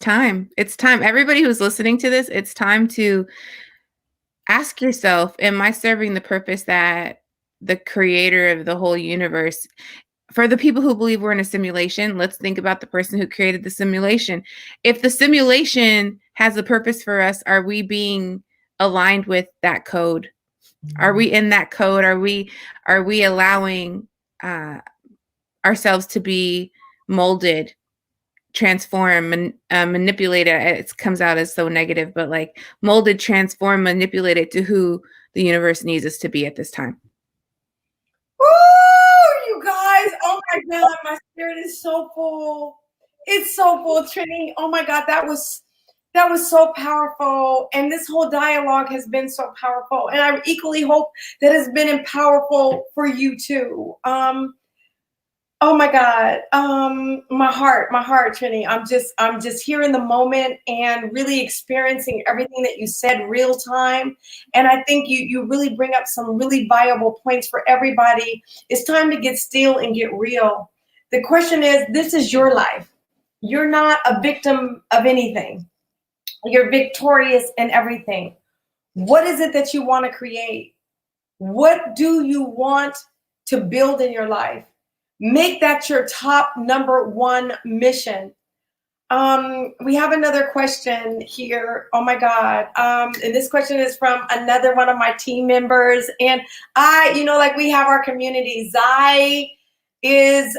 time. It's time. Everybody who's listening to this, it's time to ask yourself, am I serving the purpose that the creator of the whole universe? For the people who believe we're in a simulation, let's think about the person who created the simulation. If the simulation has a purpose for us, are we being aligned with that code? Are we in that code? Are we allowing ourselves to be molded, transformed, manipulated? It comes out as so negative, but like molded, transformed, manipulated to who the universe needs us to be at this time. Woo, you guys! Oh my God, my spirit is so full. It's so full, Trini. Oh my God, that was so powerful. And this whole dialogue has been so powerful. And I equally hope that it's been powerful for you too. Oh my God. My heart, Trini. I'm just here in the moment and really experiencing everything that you said real time. And I think you really bring up some really viable points for everybody. It's time to get still and get real. The question is, this is your life. You're not a victim of anything. You're victorious in everything. What is it that you want to create? What do you want to build in your life? Make that your top number one mission. We have another question here. Oh my God. And this question is from another one of my team members. And like we have our community. Zai is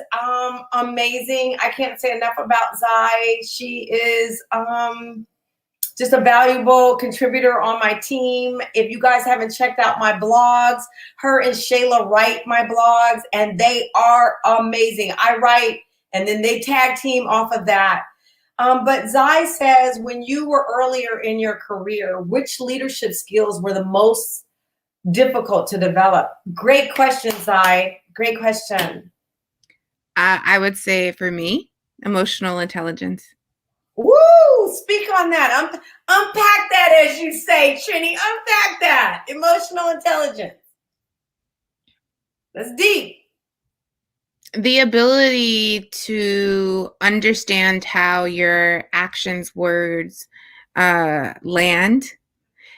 amazing. I can't say enough about Zai. She is just a valuable contributor on my team. If you guys haven't checked out my blogs, her and Shayla write my blogs, and they are amazing. I write, and then they tag team off of that. But Zai says, when you were earlier in your career, which leadership skills were the most difficult to develop? Great question, Zai. Great question. I would say for me, emotional intelligence. Woo! Speak on that. Unpack that, as you say, Trini. Unpack that. Emotional intelligence. That's deep. The ability to understand how your actions, words land,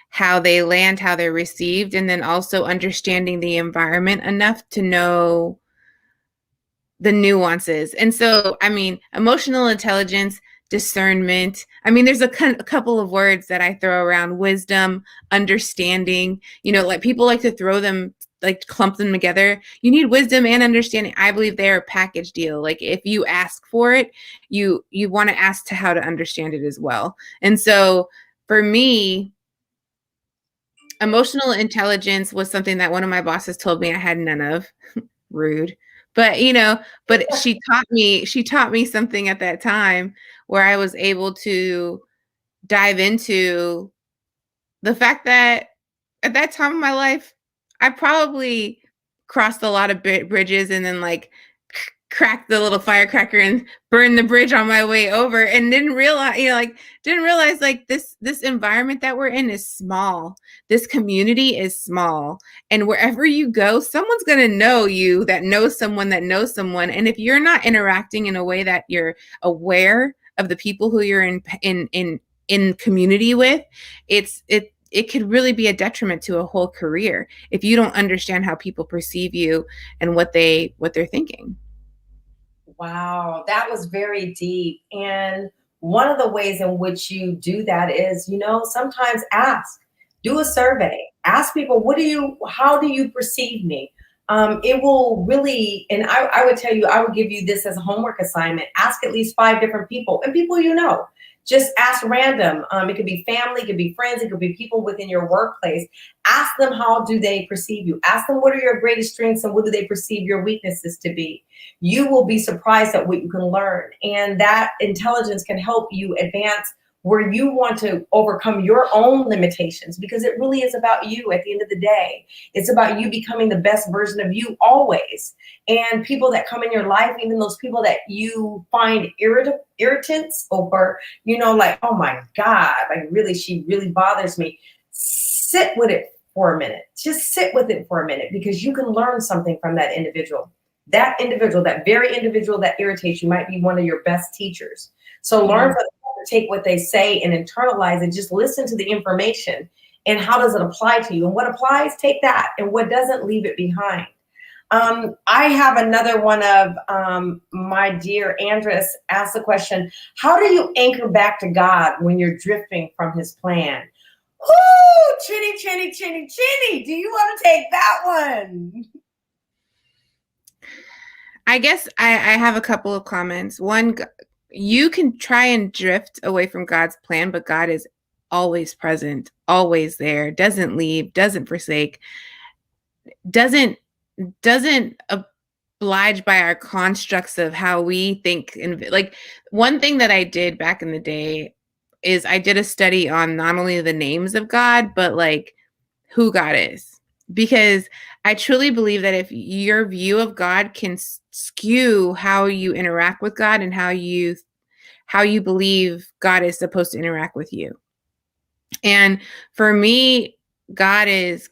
how they're received, and then also understanding the environment enough to know the nuances. And so, I mean, emotional intelligence, discernment. I mean, there's a couple of words that I throw around: wisdom, understanding. Like people like to throw them like clump them together. You need wisdom and understanding. I believe they're a package deal. Like if you ask for it, you want to ask to how to understand it as well. And so for me, emotional intelligence was something that one of my bosses told me I had none of. Rude. But but she taught me something at that time where I was able to dive into the fact that at that time of my life, I probably crossed a lot of bridges and then like cracked the little firecracker and burned the bridge on my way over and didn't realize, like this environment that we're in is small. This community is small. And wherever you go, someone's going to know you that knows someone that knows someone. And if you're not interacting in a way that you're aware of the people who you're in community with, it could really be a detriment to a whole career if you don't understand how people perceive you and what they're thinking. Wow, that was very deep. And one of the ways in which you do that is, sometimes ask, do a survey, ask people, how do you perceive me? It will really, and I would tell you, I would give you this as a homework assignment. Ask at least 5 different people and people you know. Just ask random. It could be family, it could be friends, it could be people within your workplace. Ask them, how do they perceive you? Ask them, what are your greatest strengths and what do they perceive your weaknesses to be? You will be surprised at what you can learn. And that intelligence can help you advance where you want to overcome your own limitations, because it really is about you at the end of the day. It's about you becoming the best version of you always. And people that come in your life, even those people that you find irritants or, like, oh my God, like really, she really bothers me. Sit with it for a minute. Just sit with it for a minute, because you can learn something from that individual. That individual, that very individual that irritates you, might be one of your best teachers. So learn from them, take what they say and internalize it. Just listen to the information and how does it apply to you? And what applies, take that. And what doesn't, leave it behind. I have another one of my dear Andres asked the question, how do you anchor back to God when you're drifting from his plan? Whoo, Chinny. Do you want to take that one? I guess I have a couple of comments. One, you can try and drift away from God's plan, but God is always present, always there, doesn't leave, doesn't forsake, doesn't oblige by our constructs of how we think. And like one thing that I did back in the day is I did a study on not only the names of God, but like who God is. Because I truly believe that if your view of God can skew how you interact with God and how you believe God is supposed to interact with you. And for me, God is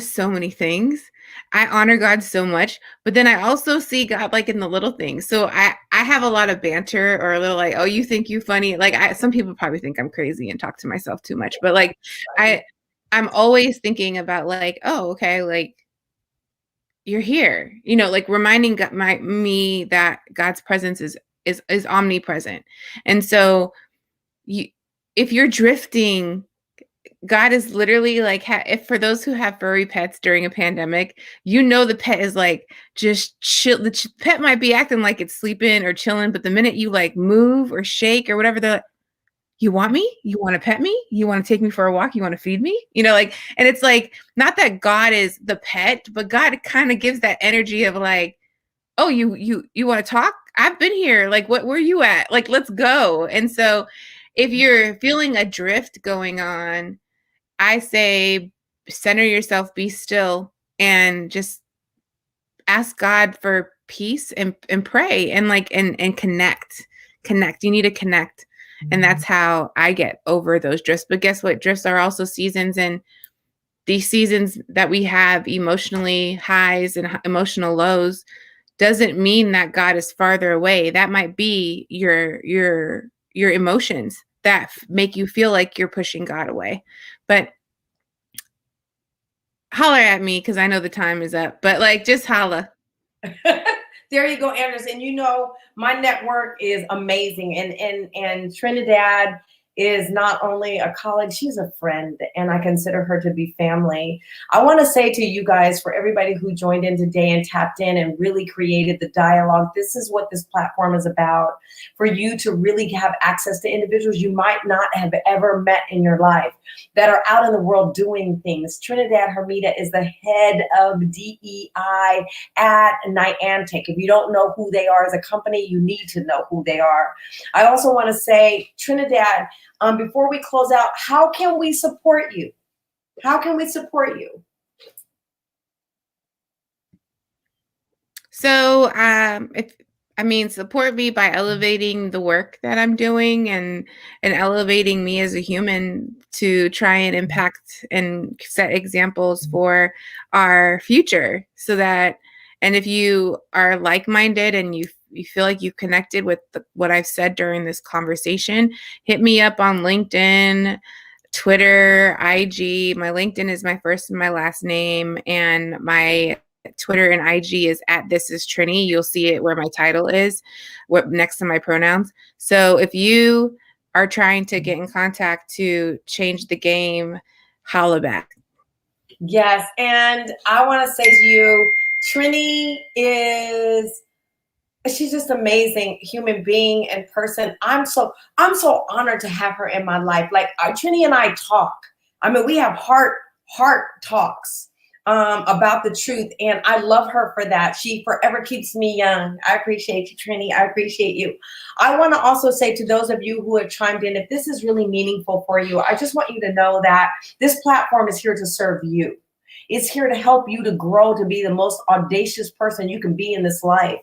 so many things. I honor God so much, but then I also see God like in the little things. So I have a lot of banter or a little like, oh, you think you funny. Like some people probably think I'm crazy and talk to myself too much, but like I'm always thinking about like, oh, okay, like you're here, like reminding me that God's presence is omnipresent. And so if you're drifting, God is literally like, if for those who have furry pets during a pandemic, the pet is like just chill. The pet might be acting like it's sleeping or chilling, but the minute you like move or shake or whatever, they're like, you want me? You want to pet me? You want to take me for a walk? You want to feed me? Like, and it's like, not that God is the pet, but God kind of gives that energy of like, oh, you want to talk? I've been here. Like, where are you at? Like, let's go. And so if you're feeling a drift going on, I say center yourself, be still, and just ask God for peace and pray and like and connect. You need to connect. And that's how I get over those drifts. But guess what? Drifts are also seasons, and these seasons that we have emotionally highs and emotional lows doesn't mean that God is farther away. That might be your emotions that make you feel like you're pushing God away. But holler at me because I know the time is up. But like, just holla. There you go, Anders. And my network is amazing. And Trinidad is not only a colleague, she's a friend, and I consider her to be family. I want to say to you guys, for everybody who joined in today and tapped in and really created the dialogue, this is what this platform is about. For you to really have access to individuals you might not have ever met in your life that are out in the world doing things. Trinidad Hermida is the head of DEI at Niantic. If you don't know who they are as a company, you need to know who they are. I also want to say, Trinidad, before we close out, how can we support you? How can we support you? So, support me by elevating the work that I'm doing and elevating me as a human to try and impact and set examples for our future. So that, and if you are like-minded and you feel like you've connected with what I've said during this conversation, hit me up on LinkedIn, Twitter, IG. My LinkedIn is my first and my last name, and my Twitter and IG is at This Is Trini. You'll see it where my title is, next to my pronouns. So if you are trying to get in contact to change the game, holla back. Yes, and I want to say to you, Trini she's just amazing human being and person. I'm so honored to have her in my life. Like Trini and I talk. I mean, we have heart talks about the truth, and I love her for that. She forever keeps me young. I appreciate you, Trini. I appreciate you. I want to also say to those of you who have chimed in, if this is really meaningful for you, I just want you to know that this platform is here to serve you. It's here to help you to grow to be the most audacious person you can be in this life.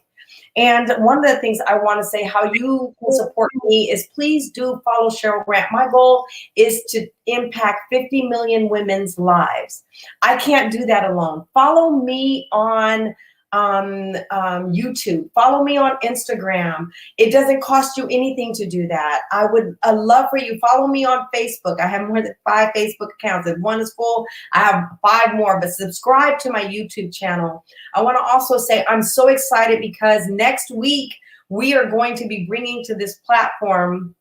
And one of the things I want to say, how you can support me, is please do follow Cheryl Grant. My goal is to impact 50 million women's lives. I can't do that alone. Follow me on YouTube. Follow me on Instagram. It doesn't cost you anything to do that. I would love for you. Follow me on Facebook. I have more than 5 Facebook accounts. If one is full, I have 5 more, but subscribe to my YouTube channel. I want to also say I'm so excited because next week we are going to be bringing to this platform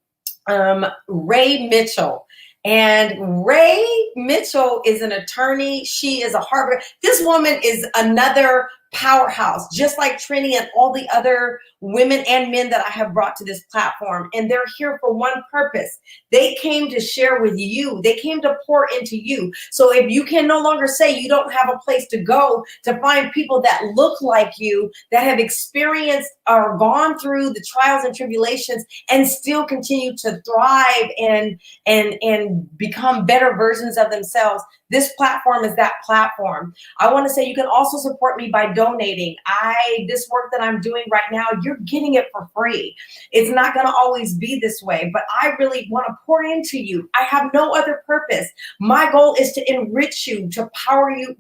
Ray Mitchell. And Ray Mitchell is an attorney. She is a Harvard. This woman is another powerhouse, just like Trini and all the other women and men that I have brought to this platform. And they're here for one purpose. They came to share with you. They came to pour into you. So if you can no longer say you don't have a place to go to find people that look like you, that have experienced or gone through the trials and tribulations and still continue to thrive and become better versions of themselves, this platform is that platform. I want to say you can also support me by donating. This work that I'm doing right now, you're getting it for free. It's not going to always be this way, but I really want to pour into you. I have no other purpose. My goal is to enrich you, to empower you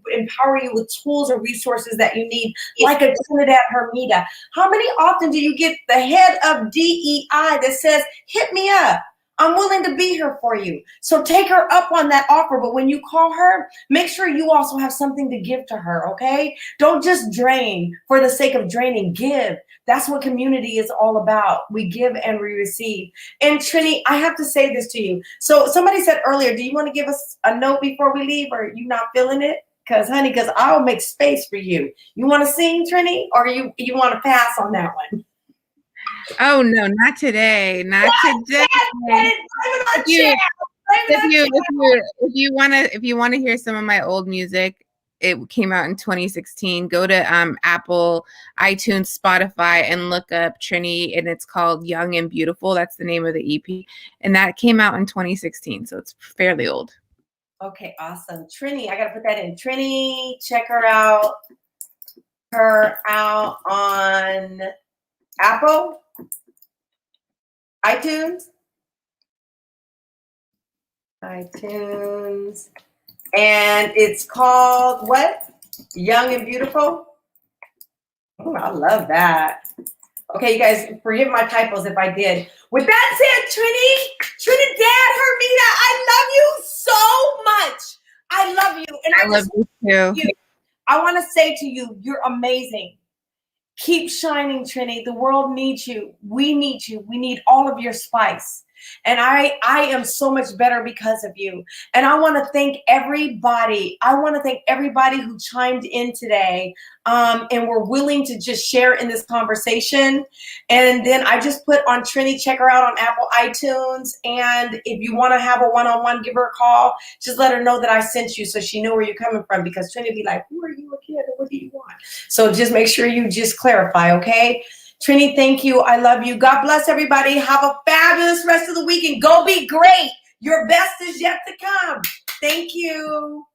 with tools and resources that you need, like a Trinidad Hermida. How many often do you get the head of DEI that says, hit me up? I'm willing to be here for you. So take her up on that offer. But when you call her, make sure you also have something to give to her, okay? Don't just drain for the sake of draining. Give. That's what community is all about. We give and we receive. And Trini, I have to say this to you. So somebody said earlier, do you want to give us a note before we leave, or are you not feeling it? Because I'll make space for you. You want to sing, Trini, or you want to pass on that one? Oh no, not today. Not today. If you want to hear some of my old music, it came out in 2016. Go to Apple, iTunes, Spotify, and look up Trini, and it's called Young and Beautiful. That's the name of the EP, and that came out in 2016, so it's fairly old. Okay, awesome. Trini, I gotta put that in. Trini, check her out. Her out on Apple, iTunes, and it's called what? Young and Beautiful. Oh, I love that. Okay, you guys, forgive my typos if I did. With that said, Trinidad Hermida, I love you so much. I love you, and I love you too. I want to say to you, you're amazing. Keep shining, Trini. The world needs you. We need you. We need all of your spice. And I am so much better because of you. And I want to thank everybody. I want to thank everybody who chimed in today and were willing to just share in this conversation. And then I just put on Trini, check her out on Apple iTunes. And if you want to have a one-on-one, give her a call. Just let her know that I sent you so she know where you're coming from, because Trini be like, who are you again? What do you want? So just make sure you just clarify, okay? Trini, thank you. I love you. God bless everybody. Have a fabulous rest of the week and go be great. Your best is yet to come. Thank you.